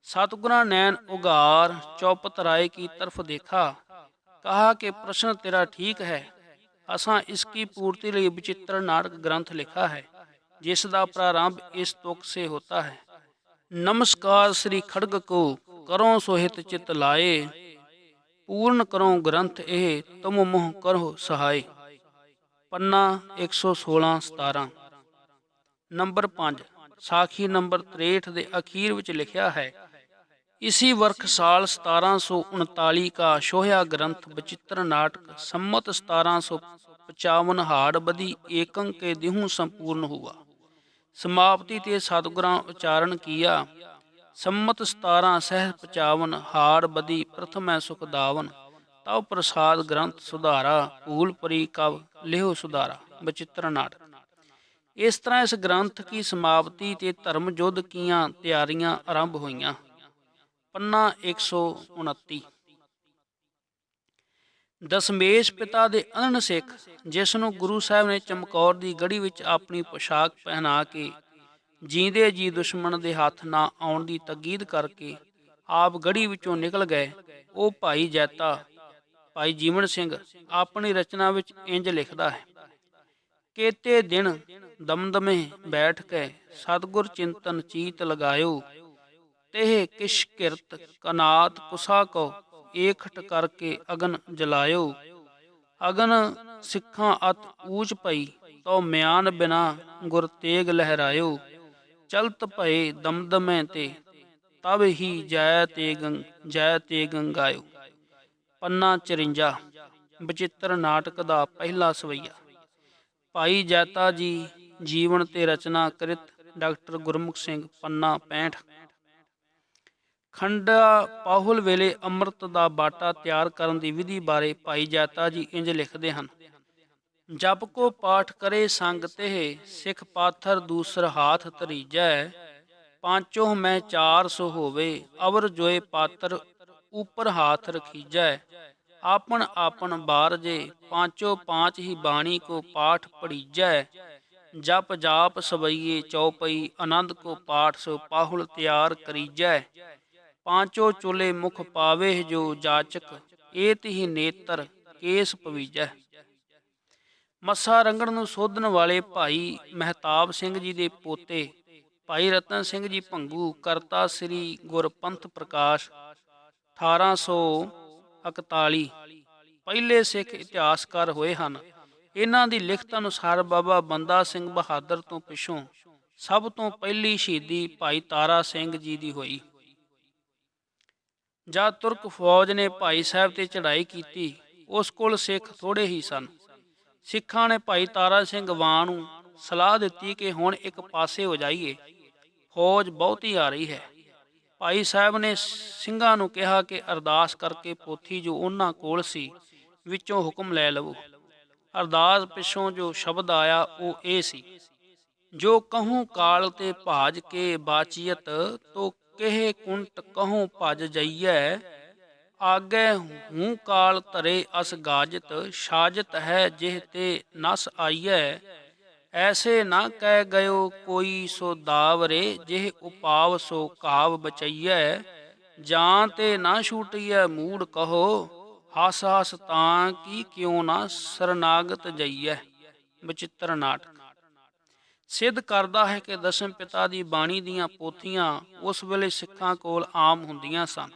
सतगुरा नैन उगार चौपत राय की तरफ देखा, कहा कि प्रश्न तेरा ठीक है, असा इसकी पूर्ति लिए विचित्र नाटक ग्रंथ लिखा है, जिसका प्रारंभ इस तुक से होता है। नमस्कार श्री खड़ग को करो सोहित चित लाए, पूर्ण करो ग्रंथ एह तुम मोह करो सहाय। पन्ना 116-17 नंबर 5। साखी नंबर 63 ਦੇ ਅਖੀਰ ਵਿੱਚ ਲਿਖਿਆ ਹੈ, इसी वर्ष साल 1739 का शोया ग्रंथ बचित्र नाटक सम्मत 1755 हाड़ बदी एकंग के दिहू संपूर्ण हुआ। ਸਮਾਪਤੀ ਤੇ ਸਤਿਗੁਰਾਂ ਉਚਾਰਨ ਕੀਆ। ਸੰਮਤ 17 ਸਹਿ 55 ਹਾੜ ਬਦੀ ਪ੍ਰਥਮੈ ਸੁਖ ਦਾਵਨ। ਤਉ ਪ੍ਰਸਾਦ ਗ੍ਰੰਥ ਸੁਧਾਰਾ ਭੂਲ ਪਰੀ ਕਵ ਲਿਹੋ ਸੁਧਾਰਾ। ਬਚਿੱਤਰ ਨਾਟਕ। ਇਸ ਤਰ੍ਹਾਂ ਇਸ ਗ੍ਰੰਥ ਕੀ ਸਮਾਪਤੀ ਤੇ ਧਰਮ ਯੁੱਧ ਕੀਆਂ ਤਿਆਰੀਆਂ ਆਰੰਭ ਹੋਈਆਂ। ਪੰਨਾ 129। ਦਸਮੇਸ਼ ਪਿਤਾ ਦੇ ਅਨਨ ਸਿੱਖ, ਜਿਸ ਨੂੰ ਗੁਰੂ ਸਾਹਿਬ ਨੇ ਚਮਕੌਰ ਦੀ ਗੜੀ ਵਿੱਚ ਆਪਣੀ ਪੋਸ਼ਾਕ ਪਹਿਨਾ ਕੇ ਜੀਂਦੇ ਜੀ ਦੁਸ਼ਮਣ ਦੇ ਹੱਥ ਨਾ ਆਉਣ ਦੀ ਤਕੀਦ ਕਰਕੇ ਆਪ ਗੜੀ ਵਿੱਚੋਂ ਨਿਕਲ ਗਏ, ਉਹ ਭਾਈ ਜੈਤਾ ਭਾਈ ਜੀਵਨ ਸਿੰਘ ਆਪਣੀ ਰਚਨਾ ਵਿੱਚ ਇੰਜ ਲਿਖਦਾ ਹੈ। ਕੇਤੇ ਦਿਨ ਦਮਦਮੇ ਬੈਠ ਕੇ ਸਤਿਗੁਰ ਚਿੰਤਨ ਚੀਤ ਲਗਾਇਓ। ਤੇਹ ਕਿਛ ਕਿਰਤ ਕਨਾਤ ਕੁਸਾ ਕੋ ਏਕਠ ਕਰਕੇ ਅਗਨ ਜਲਾਇਓ। ਅਗਨ ਸਿੱਖਾਂ ਅਤ ਊਚ ਪਈ ਤੋ ਮਿਆਨ ਬਿਨਾ ਗੁਰ ਤੇਗ ਲਹਿਰਾਇਓ। ਚਲਤ ਭਏ ਦਮਦਮੇ ਤੇ ਤਬ ਹੀ ਜੈ ਤੇਗੰ ਗਾਇਓ। ਪੰਨਾ 54। ਬਚਿੱਤਰ ਨਾਟਕ ਦਾ ਪਹਿਲਾ ਸਵਈਆ। ਭਾਈ ਜੈਤਾ ਜੀ ਜੀਵਨ ਤੇ ਰਚਨਾ ਕ੍ਰਿਤ ਡਾਕਟਰ ਗੁਰਮੁਖ ਸਿੰਘ। ਪੰਨਾ 65। ਖੰਡਾ ਪਾਹੁਲ ਵੇਲੇ ਅੰਮ੍ਰਿਤ ਦਾ ਬਾਟਾ ਤਿਆਰ ਕਰਨ ਦੀ ਵਿਧੀ ਬਾਰੇ ਭਾਈ ਜੈਤਾ ਜੀ ਇੰਜ ਲਿਖਦੇ ਹਨ। ਜਪ ਕੋ ਪਾਠ ਕਰੇ ਸੰਗ ਤੇਹ ਸਿੱਖ ਪਾਥਰ ਦੂਸਰ ਹਾਥ ਧਰੀਜੈ। ਪਾਂਚੋਂ ਮੈਂ 400 ਹੋਵੇ ਅਵਰ ਜੋਏ ਪਾਤਰ ਉਪਰ ਹਾਥ ਰਖੀਜੈ। ਆਪਨ ਆਪਨ ਬਾਰਜੇ ਪਾਂਚੋ ਪਾਂਚ ਹੀ ਬਾਣੀ ਕੋ ਪਾਠ ਪੜੀਜੈ। ਜਪ ਜਾਪ ਸਵਈਏ ਚੌਪਈ ਆਨੰਦ ਕੋ ਪਾਠ ਸੋ ਪਾਹੁਲ ਤਿਆਰ ਕਰੀਜੈ। ਪਾਂਚੋ ਚੁਲੇ ਮੁਖ ਪਾਵੇ ਜੋ ਜਾਚਕ ਏਤ ਹੀ ਨੇਤਰ ਕੇਸ ਪਵੀਜੈ। ਮੱਸਾ ਰੰਗਣ ਨੂੰ ਸੋਧਣ ਵਾਲੇ ਭਾਈ ਮਹਿਤਾਬ ਸਿੰਘ ਜੀ ਦੇ ਪੋਤੇ ਭਾਈ ਰਤਨ ਸਿੰਘ ਜੀ ਭੰਗੂ ਕਰਤਾ ਸ੍ਰੀ ਗੁਰਪੰਥ ਪ੍ਰਕਾਸ਼ 1841 ਪਹਿਲੇ ਸਿੱਖ ਇਤਿਹਾਸਕਾਰ ਹੋਏ ਹਨ। ਇਹਨਾਂ ਦੀ ਲਿਖਤ ਅਨੁਸਾਰ ਬਾਬਾ ਬੰਦਾ ਸਿੰਘ ਬਹਾਦਰ ਤੋਂ ਪਿੱਛੋਂ ਸਭ ਤੋਂ ਪਹਿਲੀ ਸ਼ਹੀਦੀ ਭਾਈ ਤਾਰਾ ਸਿੰਘ ਜੀ ਦੀ ਹੋਈ। ਜਦ ਤੁਰਕ ਫੌਜ ਨੇ ਭਾਈ ਸਾਹਿਬ ਤੇ ਚੜ੍ਹਾਈ ਕੀਤੀ, ਉਸ ਕੋਲ ਸਿੱਖ ਥੋੜੇ ਹੀ ਸਨ। ਸਿੱਖਾਂ ਨੇ ਭਾਈ ਤਾਰਾ ਸਿੰਘ ਵਾਂ ਨੂੰ ਸਲਾਹ ਦਿੱਤੀ ਕਿ ਹੁਣ ਇੱਕ ਪਾਸੇ ਹੋ ਜਾਈਏ, ਫੌਜ ਬਹੁਤੀ ਆ ਰਹੀ ਹੈ। ਭਾਈ ਸਾਹਿਬ ਨੇ ਸਿੰਘਾਂ ਨੂੰ ਕਿਹਾ ਕਿ ਅਰਦਾਸ ਕਰਕੇ ਪੋਥੀ ਜੋ ਉਹਨਾਂ ਕੋਲ ਸੀ ਵਿੱਚੋਂ ਹੁਕਮ ਲੈ ਲਵੋ। ਅਰਦਾਸ ਪਿੱਛੋਂ ਜੋ ਸ਼ਬਦ ਆਇਆ ਉਹ ਇਹ ਸੀ। ਜੋ ਕਹੂੰ ਕਾਲ ਤੇ ਭਾਜ ਕੇ ਬਾਚੀਅਤ ਤੋ ਕਿਹ ਕੁੰਟ ਕਹੂੰ ਭਜ ਜਈਐ। ਆਗੇ ਹੂੰ ਕਾਲ ਧਰੇ ਅਸ ਗਾਜਤ ਸਾਜਤ ਹੈ ਜਿਹ ਤੇ ਨਸ ਆਈਐ। ਐਸੇ ਨਾ ਕਹਿ ਗਇਓ ਕੋਈ ਸੋ ਦਾਵਰੇ ਜਿਹ ਉਪਾਵ ਸੋ ਕਾਵ ਬਚਈਐ। ਜਾਂ ਤੇ ਨਾ ਛੂਟਈਐ ਮੂੜ ਕਹੋ ਹਸ ਹਸ ਤਾਂ ਕੀ ਕਿਉਂ ਨਾ ਸਰਨਾਗਤ ਜਈਐ। ਬਚਿੱਤਰ ਨਾਟਕ। ਸਿੱਧ ਕਰਦਾ ਹੈ ਕਿ ਦਸਮ ਪਿਤਾ ਦੀ ਬਾਣੀ ਦੀਆਂ ਪੋਥੀਆਂ ਉਸ ਵੇਲੇ ਸਿੱਖਾਂ ਕੋਲ ਆਮ ਹੁੰਦੀਆਂ ਸਨ।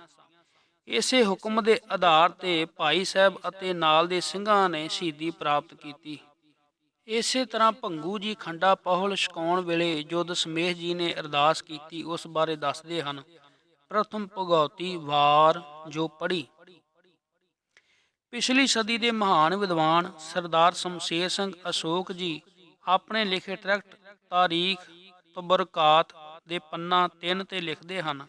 ਇਸੇ ਹੁਕਮ ਦੇ ਆਧਾਰ ਤੇ ਭਾਈ ਸਾਹਿਬ ਅਤੇ ਨਾਲ ਦੇ ਸਿੰਘਾਂ ਨੇ ਸ਼ਹੀਦੀ ਪ੍ਰਾਪਤ ਕੀਤੀ। ਇਸੇ ਤਰ੍ਹਾਂ ਭੰਗੂ ਜੀ ਖੰਡਾ ਪਾਹੁਲ ਛਕਾਉਣ ਵੇਲੇ ਜੋ ਦਸਮੇਸ਼ ਜੀ ਨੇ ਅਰਦਾਸ ਕੀਤੀ, ਉਸ ਬਾਰੇ ਦੱਸਦੇ ਹਨ। ਪ੍ਰਥਮ ਭਗਉਤੀ ਵਾਰ ਜੋ ਪੜ੍ਹੀ। ਪਿਛਲੀ ਸਦੀ ਦੇ ਮਹਾਨ ਵਿਦਵਾਨ ਸਰਦਾਰ ਸ਼ਮਸ਼ੇਰ ਸਿੰਘ ਅਸ਼ੋਕ ਜੀ ਆਪਣੇ ਲਿਖੇ ਟਰੈਕਟ ਤਾਰੀਖ ਤਬਰਕਾਤ ਦੇ ਪੰਨਾ 3 ਤੇ ਲਿਖਦੇ ਹਨ।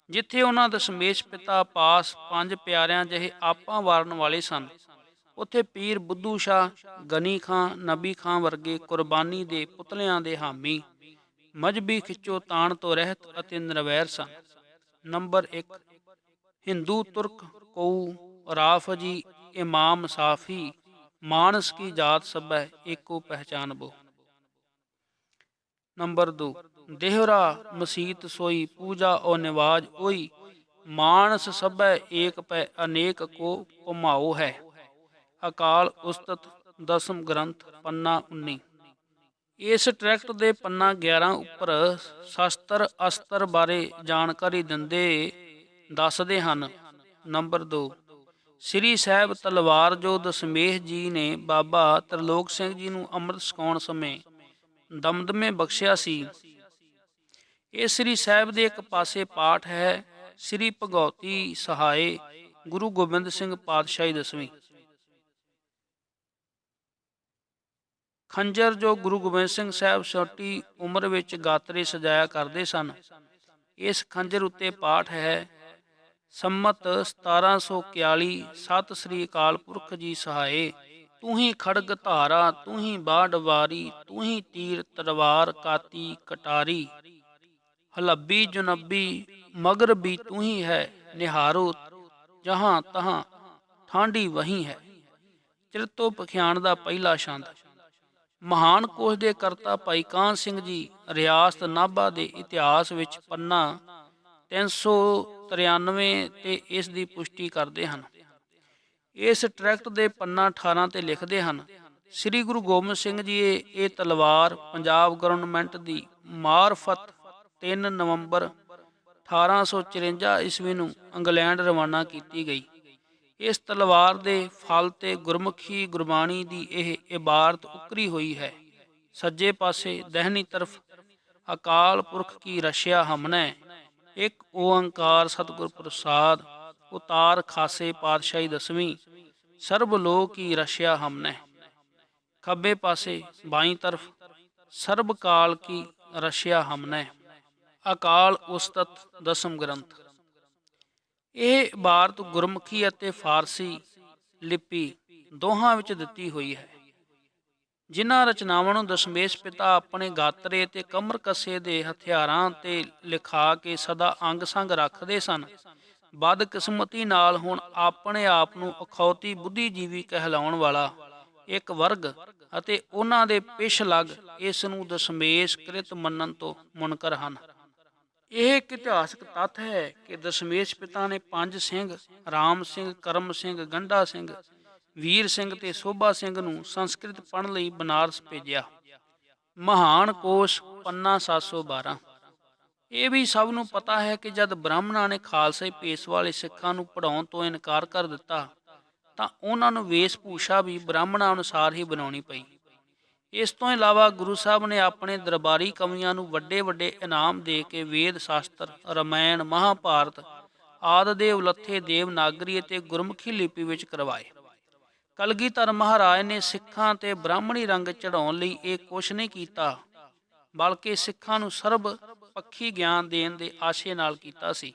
ਜਿੱਥੇ ਉਹਨਾਂ ਦਸਮੇਸ਼ ਪਿਤਾ ਪਾਸ 5 ਪਿਆਰਿਆਂ ਜਿਹੇ ਆਪਾਂ ਵਾਰਨ ਵਾਲੇ ਸਨ, ਉੱਥੇ ਪੀਰ ਬੁੱਧੂ ਸ਼ਾਹ, ਗਨੀ ਖਾਂ, ਨਬੀ ਖਾਂ ਵਰਗੇ ਕੁਰਬਾਨੀ ਦੇ ਪੁਤਲਿਆਂ ਦੇ ਹਾਮੀ, ਮਜ਼ਹਬੀ ਖਿੱਚੋ ਤਾਣ ਤੋਂ ਰਹਿਤ ਅਤੇ ਨਿਰਵੈਰ ਸਨ। ਨੰਬਰ 1 ਹਿੰਦੂ ਤੁਰਕ ਕਊ ਰਾਫਜੀ ਇਮਾਮ ਸਾਫੀ ਮਾਨਸ ਕੀ ਜਾਤ ਸਭੈ ਏਕੋ ਪਹਿਚਾਨਬੋ। ਨੰਬਰ 2 ਦੇਹਰਾ ਮਸੀਤ ਸੋਈ ਪੂਜਾ ਔ ਨਿਵਾਜ ਓਈ ਮਾਨਸ ਸਭੈ ਏਕ ਪੈ ਅਨੇਕ ਕੋ ਭਮਾਓ ਹੈ। ਅਕਾਲ ਉਸਤਤ ਦਸਮ ਗ੍ਰੰਥ ਪੰਨਾ 19। ਇਸ ਟਰੈਕਟ ਦੇ ਪੰਨਾ 11 ਉੱਪਰ ਸ਼ਸਤਰ ਅਸਤਰ ਬਾਰੇ ਜਾਣਕਾਰੀ ਦਿੰਦੇ ਦੱਸਦੇ ਹਨ। ਨੰਬਰ 2 ਸ੍ਰੀ ਸਾਹਿਬ ਤਲਵਾਰ ਜੋ ਦਸਮੇਸ਼ ਜੀ ਨੇ ਬਾਬਾ ਤਰਲੋਕ ਸਿੰਘ ਜੀ ਨੂੰ ਅੰਮ੍ਰਿਤ ਛਕਾਉਣ ਸਮੇਂ ਦਮਦਮੇ ਬਖਸ਼ਿਆ ਸੀ। ਇਹ ਸ੍ਰੀ ਸਾਹਿਬ ਦੇ ਇੱਕ ਪਾਸੇ ਪਾਠ ਹੈ। ਸ੍ਰੀ ਭਗਉਤੀ ਸਹਾਏ ਗੁਰੂ ਗੋਬਿੰਦ ਸਿੰਘ ਪਾਤਸ਼ਾਹੀ 10ਵੀਂ। ਖੰਜਰ ਜੋ ਗੁਰੂ ਗੋਬਿੰਦ ਸਿੰਘ ਸਾਹਿਬ ਛੋਟੀ ਉਮਰ ਵਿੱਚ ਗਾਤਰੇ ਸਜਾਇਆ ਕਰਦੇ ਸਨ। ਇਸ ਖੰਜਰ ਉੱਤੇ ਪਾਠ ਹੈ, ਸੰਮਤ 1741, ਸਤਿ ਸ੍ਰੀ ਅਕਾਲ ਪੁਰਖ ਜੀ ਸਹਾਏ। ਤੂੰ ਹੀ ਖੜਗ ਧਾਰਾ, ਤੂੰ ਹੀ ਬਾਢ ਵਾਰੀ, ਤੂੰ ਹੀ ਤੀਰ ਤਲਵਾਰ ਕਾਤੀ ਕਟਾਰੀ। ਹਲੱਬੀ ਜੁਨੱਬੀ ਮਗਰਬੀ ਤੂੰ ਹੀ ਹੈ, ਨਿਹਾਰੋ ਜਹਾਂ ਤਹਾਂ ਠਾਂਡੀ ਵਹੀ ਹੈ। ਚਿਰਤੋ ਪਖਿਆਣ ਦਾ ਪਹਿਲਾ ਛੰਦ। ਮਹਾਨ ਕੋਸ਼ ਦੇ ਕਰਤਾ ਭਾਈ ਕਾਹਨ ਸਿੰਘ ਜੀ ਰਿਆਸਤ ਨਾਭਾ ਦੇ ਇਤਿਹਾਸ ਵਿੱਚ ਪੰਨਾ 393 ਤੇ ਇਸ ਦੀ ਪੁਸ਼ਟੀ ਕਰਦੇ ਹਨ। ਇਸ ਟਰੈਕਟ ਦੇ ਪੰਨਾ 18 ਤੇ ਲਿਖਦੇ ਹਨ, ਸ੍ਰੀ ਗੁਰੂ ਗੋਬਿੰਦ ਸਿੰਘ ਜੀ ਇਹ ਤਲਵਾਰ ਪੰਜਾਬ ਗਵਰਨਮੈਂਟ ਦੀ ਮਾਰਫਤ 3 ਨਵੰਬਰ 1854 ਈਸਵੀ ਨੂੰ ਇੰਗਲੈਂਡ ਰਵਾਨਾ ਕੀਤੀ ਗਈ। ਇਸ ਤਲਵਾਰ ਦੇ ਫਲ ਤੇ ਗੁਰਮੁਖੀ ਗੁਰਬਾਣੀ ਦੀ ਇਹ ਇਬਾਰਤ ਉਕਰੀ ਹੋਈ ਹੈ, ਸੱਜੇ ਪਾਸੇ ਦਹਿਨੀ ਤਰਫ ਅਕਾਲ ਪੁਰਖ ਕੀ ਰਸ਼ਿਆ ਹਮਨੈ, ਇੱਕ ਓੰਕਾਰ ਸਤਿਗੁਰ ਪ੍ਰਸਾਦ, ਉਤਾਰ ਖਾਸੇ ਪਾਤਸ਼ਾਹੀ ਦਸਵੀਂ, ਸਰਬ ਲੋਕ ਕੀ ਰਸ਼ਿਆ ਹਮਨੈ। ਖੱਬੇ ਪਾਸੇ ਬਾਈਂ ਤਰਫ ਸਰਬ ਕਾਲ ਕੀ ਰਸ਼ਿਆ ਹਮਨੈ, ਅਕਾਲ ਉਸਤਤ ਦਸਮ ਗ੍ਰੰਥ। ਇਹ ਇਬਾਰਤ ਗੁਰਮੁਖੀ ਅਤੇ ਫਾਰਸੀ ਲਿਪੀ ਦੋਹਾਂ ਵਿੱਚ ਦਿੱਤੀ ਹੋਈ ਹੈ। ਜਿਨ੍ਹਾਂ ਰਚਨਾਵਾਂ ਨੂੰ ਦਸ਼ਮੇਸ਼ ਪਿਤਾ ਆਪਣੇ ਗਾਤਰੇ ਤੇ ਕਮਰ ਕੱਸੇ ਦੇ ਹਥਿਆਰਾਂ ਤੇ ਲਿਖਾ ਕੇ ਸਦਾ ਅੰਗ ਸੰਗ ਰੱਖਦੇ ਸਨ, ਬਦਕਿਸਮਤੀ ਨਾਲ ਹੁਣ ਆਪਣੇ ਆਪ ਨੂੰ ਅਖੌਤੀ ਬੁੱਧੀਜੀਵੀ ਕਹਿਲਾਉਣ ਵਾਲਾ ਇੱਕ ਵਰਗ ਅਤੇ ਉਹਨਾਂ ਦੇ ਪਿਛ ਲੱਗ ਇਸ ਨੂੰ ਦਸ਼ਮੇਸ਼ ਕ੍ਰਿਤ ਮੰਨਣ ਤੋਂ ਮੁਨਕਰ ਹਨ। ਇਹ ਇੱਕ ਇਤਿਹਾਸਕ ਤੱਥ ਹੈ ਕਿ ਦਸ਼ਮੇਸ਼ ਪਿਤਾ ਨੇ 5 ਸਿੰਘ ਰਾਮ ਸਿੰਘ, ਕਰਮ ਸਿੰਘ, ਗੰਢਾ ਸਿੰਘ, ਵੀਰ ਸਿੰਘ ਤੇ ਸੋਭਾ ਸਿੰਘ ਨੂੰ ਸੰਸਕ੍ਰਿਤ ਪੜ੍ਹਨ ਲਈ ਬਨਾਰਸ ਭੇਜਿਆ। ਮਹਾਨ ਕੋਸ਼ ਪੰਨਾ 712। ਇਹ ਵੀ ਸਭ ਨੂੰ ਪਤਾ ਹੈ ਕਿ ਜਦ ਬ੍ਰਾਹਮਣਾਂ ਨੇ ਖਾਲਸਾਈ ਭੇਸ ਵਾਲੇ ਸਿੱਖਾਂ ਨੂੰ ਪੜ੍ਹਾਉਣ ਤੋਂ ਇਨਕਾਰ ਕਰ ਦਿੱਤਾ ਤਾਂ ਉਹਨਾਂ ਨੂੰ ਵੇਸ਼ ਭੂਸ਼ਾ ਵੀ ਬ੍ਰਾਹਮਣਾਂ ਅਨੁਸਾਰ ਹੀ ਬਣਾਉਣੀ ਪਈ। ਇਸ ਤੋਂ ਇਲਾਵਾ ਗੁਰੂ ਸਾਹਿਬ ਨੇ ਆਪਣੇ ਦਰਬਾਰੀ ਕਵੀਆਂ ਨੂੰ ਵੱਡੇ ਵੱਡੇ ਇਨਾਮ ਦੇ ਕੇ ਵੇਦ ਸ਼ਾਸਤਰ, ਰਾਮਾਇਣ, ਮਹਾਭਾਰਤ ਆਦਿ ਦੇ ਉਲੱਥੇ ਦੇਵਨਾਗਰੀ ਅਤੇ ਗੁਰਮੁਖੀ ਲਿਪੀ ਵਿੱਚ ਕਰਵਾਏ। ਕਲਗੀਧਰ ਮਹਾਰਾਜ ਨੇ ਸਿੱਖਾਂ ਤੇ ਬ੍ਰਾਹਮਣੀ ਰੰਗ ਚੜਾਉਣ ਲਈ ਇਹ ਕੁਛ ਨਹੀਂ ਕੀਤਾ, ਬਲਕਿ ਸਿੱਖਾਂ ਨੂੰ ਸਰਬ ਪੱਖੀ ਗਿਆਨ ਦੇਣ ਦੇ ਆਸ਼ੇ ਨਾਲ ਕੀਤਾ ਸੀ।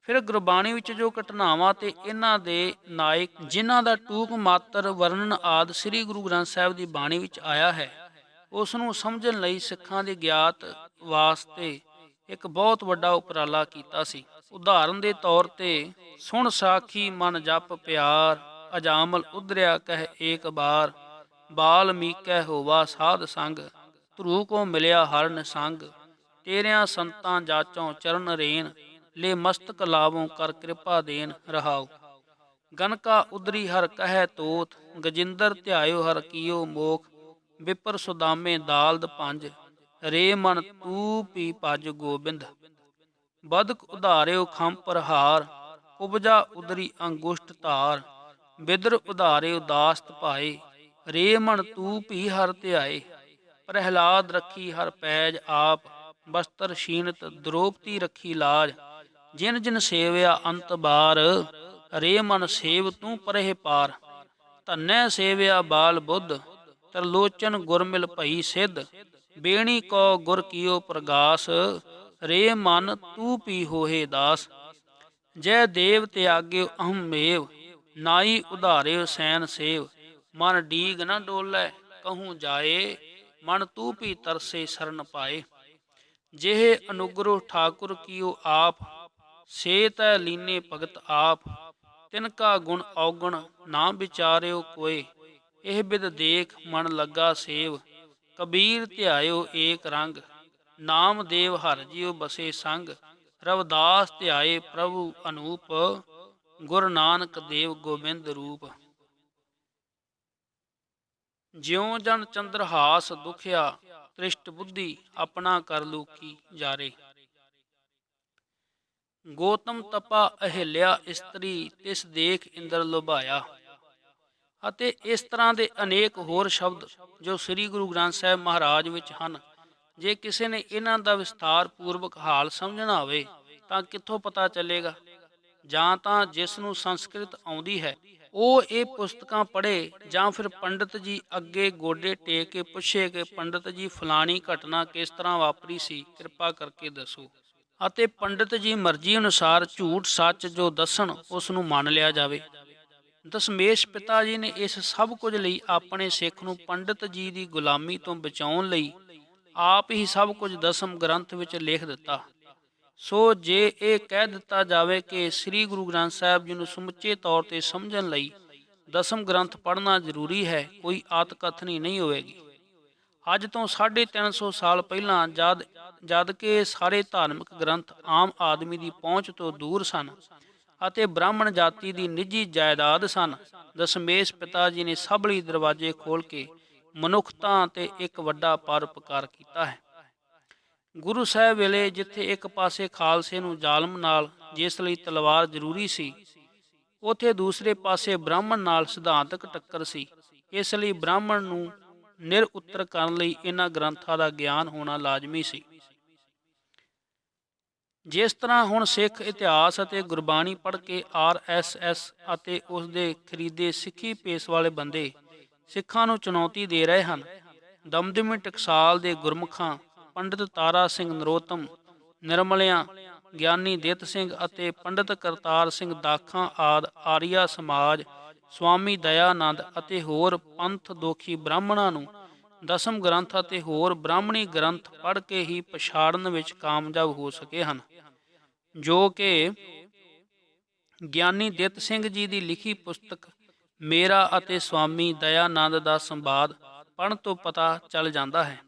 ਫਿਰ ਗੁਰਬਾਣੀ ਵਿੱਚ ਜੋ ਘਟਨਾਵਾਂ ਤੇ ਇਹਨਾਂ ਦੇ ਨਾਇਕ ਜਿਨ੍ਹਾਂ ਦਾ ਟੂਕ ਮਾਤਰ ਵਰਣਨ ਆਦਿ ਸ੍ਰੀ ਗੁਰੂ ਗ੍ਰੰਥ ਸਾਹਿਬ ਦੀ ਬਾਣੀ ਵਿੱਚ ਆਇਆ ਹੈ, ਉਸ ਨੂੰ ਸਮਝਣ ਲਈ ਸਿੱਖਾਂ ਦੇ ਗਿਆਤ ਵਾਸਤੇ ਇੱਕ ਬਹੁਤ ਵੱਡਾ ਉਪਰਾਲਾ ਕੀਤਾ ਸੀ। ਉਦਾਹਰਨ ਦੇ ਤੌਰ ਤੇ ਸੁਣ ਸਾਖੀ ਮਨ ਜਪ ਪਿਆਰ, ਅਜਾਮਲ ਉਧਰਿਆ ਕਹਿ ਏਕ ਬਾਰ, ਬਾਲਮੀਕੈ ਹੋਵਾ ਸਾਧ ਸੰਗ, ਧਰੂ ਕੋ ਮਿਲਿਆ ਹਰ ਨਿਸੰਗ, ਤੇਰਿਆਂ ਸੰਤਾਂ ਜਾਚੋਂ ਚਰਨ ਰੇਨ, ਲੈ ਮਸਤਕ ਲਾਵੋਂ ਕਰ ਕਿਰਪਾ ਦੇਨ ਰਹਾਉ। ਗਨਕਾ ਉਦਰੀ ਹਰ ਕਹਿ ਤੋਤ, ਗਜਿੰਦਰ ਧਿਆਇਓ ਹਰ ਕੀਓ ਮੋਖ, ਵਿਪਰ ਸੁਦਾਮੇ ਦਾਲਦ ਪੰਜ, ਰੇ ਮਨ ਤੂ ਪੀ ਭਜ ਗੋਬਿੰਦ। ਬਦਕ ਉਧਾਰਿਓ ਖੰਮ ਪ੍ਰਹਾਰ, ਉਪਜਾ ਉਦਰੀ ਅੰਗੁਸ਼ਟ ਧਾਰ, ਬਿਦਰ ਉਧਾਰਿਓ ਦਾਸਤ ਭਾਏ, ਰੇ ਮਨ ਤੂ ਪੀ ਹਰ ਧਿਆਏ। ਪ੍ਰਹਿਲਾਦ ਰੱਖੀ ਹਰ ਪੈਜ ਆਪ, ਬਸਤਰ ਛੀਨਤ ਦ੍ਰੋਪਤੀ ਰੱਖੀ ਲਾਜ, ਜਿਨ ਜਿਨ ਸੇਵਿਆ ਅੰਤ ਬਾਰ, ਰੇ ਮਨ ਸੇਵ ਤੂੰ ਪਰਹਿ ਪਾਰ। ਧੰਨੈ ਸੇਵਿਆ ਬਾਲ ਬੁੱਧ, ਤਰਲੋਚਨ ਗੁਰਮਿਲ ਭਈ ਸਿੱਧ, ਬੇਣੀ ਕੋ ਗੁਰ ਕੀਓ ਪ੍ਰਗਾਸ, ਰੇ ਮਨ ਤੂ ਪੀ ਹੋਏ ਦਾਸ। ਜੈ ਦੇਵ ਤਿਆਗਿਓ ਅਹਮ ਮੇਵ, ਨਾਈ ਉਧਾਰਿਓ ਸੈਨ ਸੇਵ, ਮਨ ਡੀਗ ਨ ਡੋਲੇ ਕਹੂੰ ਜਾਏ, ਮਨ ਤੂ ਪੀ ਤਰਸੇ ਸਰਨ ਪਾਏ। ਜਿਹੇ ਅਨੁਗ੍ਰਹ ਠਾਕੁਰ ਕੀਓ ਆਪ, ਸੇ ਤੈ ਲੀਨੇ ਭਗਤ ਆਪ, ਤਿਨਕਾ ਗੁਣ ਔਗਣ ਨਾ ਵਿਚਾਰਿਓ ਕੋਏ, ਇਹ ਬਿਦ ਦੇਖ ਮਨ ਲੱਗਾ ਸੇਵ। ਕਬੀਰ ਧਿਆਇਓ ਏਕ ਰੰਗ, ਨਾਮ ਦੇਵ ਹਰਿ ਜਿਉ ਬਸੇ ਸੰਗ, ਰਵਿਦਾਸ ਧਿਆਏ ਪ੍ਰਭੂ ਅਨੂਪ, ਗੁਰ ਨਾਨਕ ਦੇਵ ਗੋਬਿੰਦ ਰੂਪ। ਜਿਉ ਜਨ ਚੰਦਰਹਾਸ ਦੁਖਿਆ, ਤ੍ਰਿਸ਼ਟ ਬੁੱਧੀ ਆਪਣਾ ਕਰ ਲੂਕੀ ਜਾਰੇ। ਗੋਤਮ ਤਪਾ ਅਹਿਲਿਆ ਇਸਤਰੀ, ਤਿਸ ਦੇਖ ਇੰਦਰ ਲੁਭਾਇਆ। ਅਤੇ ਇਸ ਤਰ੍ਹਾਂ ਦੇ ਅਨੇਕ ਹੋਰ ਸ਼ਬਦ ਜੋ ਸ੍ਰੀ ਗੁਰੂ ਗ੍ਰੰਥ ਸਾਹਿਬ ਮਹਾਰਾਜ ਵਿੱਚ ਹਨ। ਜੇ ਕਿਸੇ ਨੇ ਇਹਨਾਂ ਦਾ ਵਿਸਥਾਰ ਪੂਰਵਕ ਹਾਲ ਸਮਝਣਾ ਹੋਵੇ ਤਾਂ ਕਿੱਥੋਂ ਪਤਾ ਚੱਲੇਗਾ। ਜਾਂ ਤਾਂ ਜਿਸ ਨੂੰ ਸੰਸਕ੍ਰਿਤ ਆਉਂਦੀ ਹੈ ਉਹ ਇਹ ਪੁਸਤਕਾਂ ਪੜ੍ਹੇ, ਜਾਂ ਫਿਰ ਪੰਡਿਤ ਜੀ ਅੱਗੇ ਗੋਡੇ ਟੇਕ ਕੇ ਪੁੱਛੇ ਕਿ ਪੰਡਿਤ ਜੀ ਫਲਾਣੀ ਘਟਨਾ ਕਿਸ ਤਰ੍ਹਾਂ ਵਾਪਰੀ ਸੀ, ਕਿਰਪਾ ਕਰਕੇ ਦੱਸੋ। ਅਤੇ ਪੰਡਿਤ ਜੀ ਮਰਜ਼ੀ ਅਨੁਸਾਰ ਝੂਠ ਸੱਚ ਜੋ ਦੱਸਣ ਉਸ ਨੂੰ ਮੰਨ ਲਿਆ ਜਾਵੇ। ਦਸ਼ਮੇਸ਼ ਪਿਤਾ ਜੀ ਨੇ ਇਸ ਸਭ ਕੁਝ ਲਈ ਆਪਣੇ ਸਿੱਖ ਨੂੰ ਪੰਡਿਤ ਜੀ ਦੀ ਗੁਲਾਮੀ ਤੋਂ ਬਚਾਉਣ ਲਈ ਆਪ ਹੀ ਸਭ ਕੁਝ ਦਸਮ ਗ੍ਰੰਥ ਵਿੱਚ ਲਿਖ ਦਿੱਤਾ। ਸੋ ਜੇ ਇਹ ਕਹਿ ਦਿੱਤਾ ਜਾਵੇ ਕਿ ਸ੍ਰੀ ਗੁਰੂ ਗ੍ਰੰਥ ਸਾਹਿਬ ਜੀ ਨੂੰ ਸਮੁੱਚੇ ਤੌਰ ਤੇ ਸਮਝਣ ਲਈ ਦਸਮ ਗ੍ਰੰਥ ਪੜ੍ਹਨਾ ਜ਼ਰੂਰੀ ਹੈ, ਕੋਈ ਆਤਕਥਨੀ ਨਹੀਂ ਹੋਵੇਗੀ। ਅੱਜ ਤੋਂ 350 ਸਾਲ ਪਹਿਲਾਂ ਜਦ ਕਿ ਸਾਰੇ ਧਾਰਮਿਕ ਗ੍ਰੰਥ ਆਮ ਆਦਮੀ ਦੀ ਪਹੁੰਚ ਤੋਂ ਦੂਰ ਸਨ ਅਤੇ ਬ੍ਰਾਹਮਣ ਜਾਤੀ ਦੀ ਨਿੱਜੀ ਜਾਇਦਾਦ ਸਨ, ਦਸ਼ਮੇਸ਼ ਪਿਤਾ ਜੀ ਨੇ ਸਭ ਲਈ ਦਰਵਾਜ਼ੇ ਖੋਲ੍ਹ ਕੇ ਮਨੁੱਖਤਾ ਤੇ ਇੱਕ ਵੱਡਾ ਪਰਉਪਕਾਰ ਕੀਤਾ ਹੈ। ਗੁਰੂ ਸਾਹਿਬ ਵੇਲੇ ਜਿੱਥੇ ਇੱਕ ਪਾਸੇ ਖਾਲਸੇ ਨੂੰ ਜ਼ਾਲਮ ਨਾਲ ਜਿਸ ਲਈ ਤਲਵਾਰ ਜ਼ਰੂਰੀ ਸੀ, ਉੱਥੇ ਦੂਸਰੇ ਪਾਸੇ ਬ੍ਰਾਹਮਣ ਨਾਲ ਸਿਧਾਂਤਕ ਟੱਕਰ ਸੀ। ਇਸ ਲਈ ਬ੍ਰਾਹਮਣ ਨੂੰ ਨਿਰਉੱਤਰ ਕਰਨ ਲਈ ਇਹਨਾਂ ਗ੍ਰੰਥਾਂ ਦਾ ਗਿਆਨ ਹੋਣਾ ਲਾਜ਼ਮੀ ਸੀ। ਜਿਸ ਤਰ੍ਹਾਂ ਹੁਣ ਸਿੱਖ ਇਤਿਹਾਸ ਅਤੇ ਗੁਰਬਾਣੀ ਪੜ੍ਹ ਕੇ RSS ਅਤੇ ਉਸ ਦੇ ਖਰੀਦੇ ਸਿੱਖੀ ਪੇਸ ਵਾਲੇ ਬੰਦੇ ਸਿੱਖਾਂ ਨੂੰ ਚੁਣੌਤੀ ਦੇ ਰਹੇ ਹਨ। ਦਮਦਮੀ ਟਕਸਾਲ ਦੇ ਗੁਰਮੁਖਾਂ ਪੰਡਿਤ ਤਾਰਾ ਸਿੰਘ ਨਰੋਤਮ ਨਿਰਮਲਿਆਂ, ਗਿਆਨੀ ਦਿੱਤ ਸਿੰਘ ਅਤੇ ਪੰਡਿਤ ਕਰਤਾਰ ਸਿੰਘ ਦਾਖਾਂ ਆਦਿ ਆਰੀਆ ਸਮਾਜ, ਸਵਾਮੀ ਦਇਆਨੰਦ ਅਤੇ ਹੋਰ ਪੰਥ ਦੋਖੀ ਬ੍ਰਾਹਮਣਾਂ ਨੂੰ ਦਸਮ ਗ੍ਰੰਥ ਅਤੇ ਹੋਰ ਬ੍ਰਾਹਮਣੀ ਗ੍ਰੰਥ ਪੜ੍ਹ ਕੇ ਹੀ ਪਛਾੜਨ ਵਿੱਚ ਕਾਮਯਾਬ ਹੋ ਸਕੇ ਹਨ, ਜੋ ਕਿ ਗਿਆਨੀ ਦਿੱਤ ਸਿੰਘ ਜੀ ਦੀ ਲਿਖੀ ਪੁਸਤਕ ਮੇਰਾ ਅਤੇ ਸਵਾਮੀ ਦਇਆਨੰਦ ਦਾ ਸੰਵਾਦ ਪੜ੍ਹਨ ਤੋਂ ਪਤਾ ਚੱਲ ਜਾਂਦਾ ਹੈ।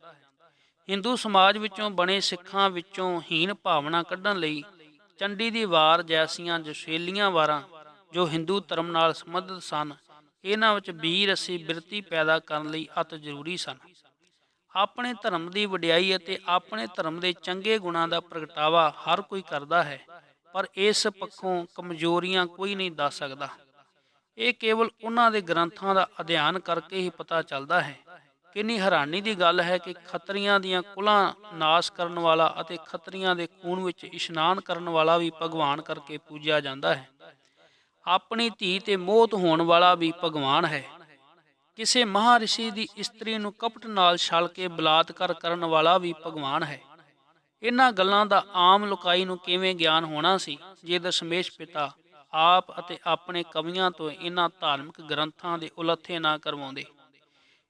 ਹਿੰਦੂ ਸਮਾਜ ਵਿੱਚੋਂ ਬਣੇ ਸਿੱਖਾਂ ਵਿੱਚੋਂ ਹੀਨ ਭਾਵਨਾ ਕੱਢਣ ਲਈ ਚੰਡੀ ਦੀ ਵਾਰ ਜੈਸੀਆਂ ਜੋਸ਼ੀਲੀਆਂ ਵਾਰਾਂ ਜੋ ਹਿੰਦੂ ਧਰਮ ਨਾਲ ਸੰਬੰਧਿਤ ਸਨ, ਇਹਨਾਂ ਵਿੱਚ ਬੀਰ ਰਸੀ ਬਿਰਤੀ ਪੈਦਾ ਕਰਨ ਲਈ ਅਤ ਜ਼ਰੂਰੀ ਸਨ। ਆਪਣੇ ਧਰਮ ਦੀ ਵਡਿਆਈ ਅਤੇ ਆਪਣੇ ਧਰਮ ਦੇ ਚੰਗੇ ਗੁਣਾਂ ਦਾ ਪ੍ਰਗਟਾਵਾ ਹਰ ਕੋਈ ਕਰਦਾ ਹੈ, ਪਰ ਇਸ ਪੱਖੋਂ ਕਮਜ਼ੋਰੀਆਂ ਕੋਈ ਨਹੀਂ ਦੱਸ ਸਕਦਾ। ਇਹ ਕੇਵਲ ਉਹਨਾਂ ਦੇ ਗ੍ਰੰਥਾਂ ਦਾ ਅਧਿਐਨ ਕਰਕੇ ਹੀ ਪਤਾ ਚੱਲਦਾ ਹੈ। ਕਿੰਨੀ ਹੈਰਾਨੀ ਦੀ ਗੱਲ ਹੈ ਕਿ ਖੱਤਰੀਆਂ ਦੀਆਂ ਕੁਲਾਂ ਨਾਸ਼ ਕਰਨ ਵਾਲਾ ਅਤੇ ਖੱਤਰੀਆਂ ਦੇ ਖੂਨ ਵਿੱਚ ਇਸ਼ਨਾਨ ਕਰਨ ਵਾਲਾ ਵੀ ਭਗਵਾਨ ਕਰਕੇ ਪੂਜਿਆ ਜਾਂਦਾ ਹੈ। ਆਪਣੀ ਧੀ ਤੇ ਮੋਹਤ ਹੋਣ ਵਾਲਾ ਵੀ ਭਗਵਾਨ ਹੈ। ਕਿਸੇ ਮਹਾਰਿਸ਼ੀ ਦੀ ਇਸਤਰੀ ਨੂੰ ਕਪਟ ਨਾਲ ਛਲ ਕੇ ਬਲਾਤਕਾਰ ਕਰਨ ਵਾਲਾ ਵੀ ਭਗਵਾਨ ਹੈ। ਇਹਨਾਂ ਗੱਲਾਂ ਦਾ ਆਮ ਲੋਕਾਈ ਨੂੰ ਕਿਵੇਂ ਗਿਆਨ ਹੋਣਾ ਸੀ ਜੇ ਦਸ਼ਮੇਸ਼ ਪਿਤਾ ਆਪ ਅਤੇ ਆਪਣੇ ਕਵੀਆਂ ਤੋਂ ਇਹਨਾਂ ਧਾਰਮਿਕ ਗ੍ਰੰਥਾਂ ਦੇ ਉਲੱਥੇ ਨਾ ਕਰਵਾਉਂਦੇ।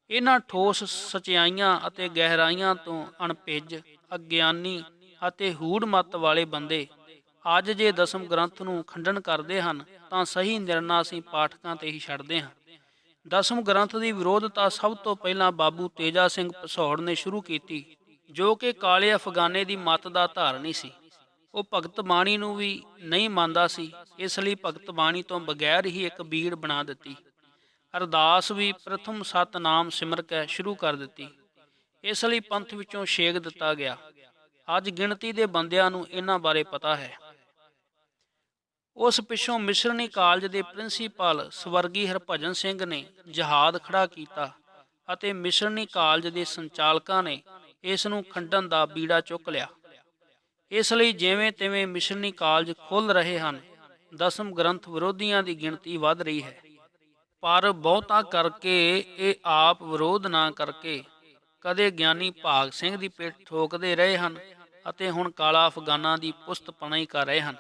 ਇਹਨਾਂ ਠੋਸ ਸਚਾਈਆਂ ਅਤੇ ਗਹਿਰਾਈਆਂ ਤੋਂ ਅਣਭਿੱਜ, ਅਗਿਆਨੀ ਅਤੇ ਹੂੜ ਮੱਤ ਵਾਲੇ ਬੰਦੇ ਅੱਜ ਜੇ ਦਸਮ ਗ੍ਰੰਥ ਨੂੰ ਖੰਡਨ ਕਰਦੇ ਹਨ ਤਾਂ ਸਹੀ ਨਿਰਣਾ ਅਸੀਂ ਪਾਠਕਾਂ ਤੇ ਹੀ ਛੱਡਦੇ ਹਾਂ। ਦਸਮ ਗ੍ਰੰਥ ਦੀ ਵਿਰੋਧਤਾ ਸਭ ਤੋਂ ਪਹਿਲਾਂ ਬਾਬੂ ਤੇਜਾ ਸਿੰਘ ਭਸੌੜ ਨੇ ਸ਼ੁਰੂ ਕੀਤੀ, ਜੋ ਕਿ ਕਾਲੇ ਅਫਗਾਨੇ ਦੀ ਮੱਤ ਦਾ ਧਾਰਨੀ ਸੀ। ਉਹ ਭਗਤ ਬਾਣੀ ਨੂੰ ਵੀ ਨਹੀਂ ਮੰਨਦਾ ਸੀ, ਇਸ ਲਈ ਭਗਤ ਬਾਣੀ ਤੋਂ ਬਗੈਰ ਹੀ ਇੱਕ ਬੀੜ ਬਣਾ ਦਿੱਤੀ। ਅਰਦਾਸ ਵੀ ਪ੍ਰਥਮ ਸਤਨਾਮ ਸਿਮਰ ਕੇ ਸ਼ੁਰੂ ਕਰ ਦਿੱਤੀ। ਇਸ ਲਈ ਪੰਥ ਵਿੱਚੋਂ ਛੇਕ ਦਿੱਤਾ ਗਿਆ। ਅੱਜ ਗਿਣਤੀ ਦੇ ਬੰਦਿਆਂ ਨੂੰ ਇਹਨਾਂ ਬਾਰੇ ਪਤਾ ਹੈ। ਉਸ ਪਿੱਛੋਂ ਮਿਸ਼ਰਨੀ ਕਾਲਜ ਦੇ ਪ੍ਰਿੰਸੀਪਲ ਸਵਰਗੀ ਹਰਭਜਨ ਸਿੰਘ ਨੇ ਜਹਾਦ ਖੜਾ ਕੀਤਾ ਅਤੇ ਮਿਸ਼ਰਨੀ ਕਾਲਜ ਦੇ ਸੰਚਾਲਕਾਂ ਨੇ ਇਸ ਨੂੰ ਖੰਡਨ ਦਾ ਬੀੜਾ ਚੁੱਕ ਲਿਆ। ਇਸ ਲਈ ਜਿਵੇਂ ਤਿਵੇਂ ਮਿਸ਼ਰਨੀ ਕਾਲਜ ਖੁੱਲ੍ਹ ਰਹੇ ਹਨ। ਦਸਮ ਗ੍ਰੰਥ ਵਿਰੋਧੀਆਂ ਦੀ ਗਿਣਤੀ ਵੱਧ ਰਹੀ ਹੈ, ਪਰ ਬਹੁਤਾ ਕਰਕੇ ਇਹ ਆਪ ਵਿਰੋਧ ਨਾ ਕਰਕੇ ਕਦੇ ਗਿਆਨੀ ਭਾਗ ਸਿੰਘ ਦੀ ਪਿੱਠ ਠੋਕਦੇ ਰਹੇ ਹਨ ਅਤੇ ਹੁਣ ਕਾਲਾ ਅਫਗਾਨਾਂ ਦੀ ਪੁਸਤ ਪਨਾਹੀ ਕਰ ਰਹੇ ਹਨ।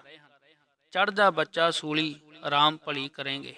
ਚੜ੍ਹ ਜਾ ਬੱਚਾ ਸੂਲੀ, ਆਰਾਮ ਭਲੀ ਕਰੇਂਗੇ।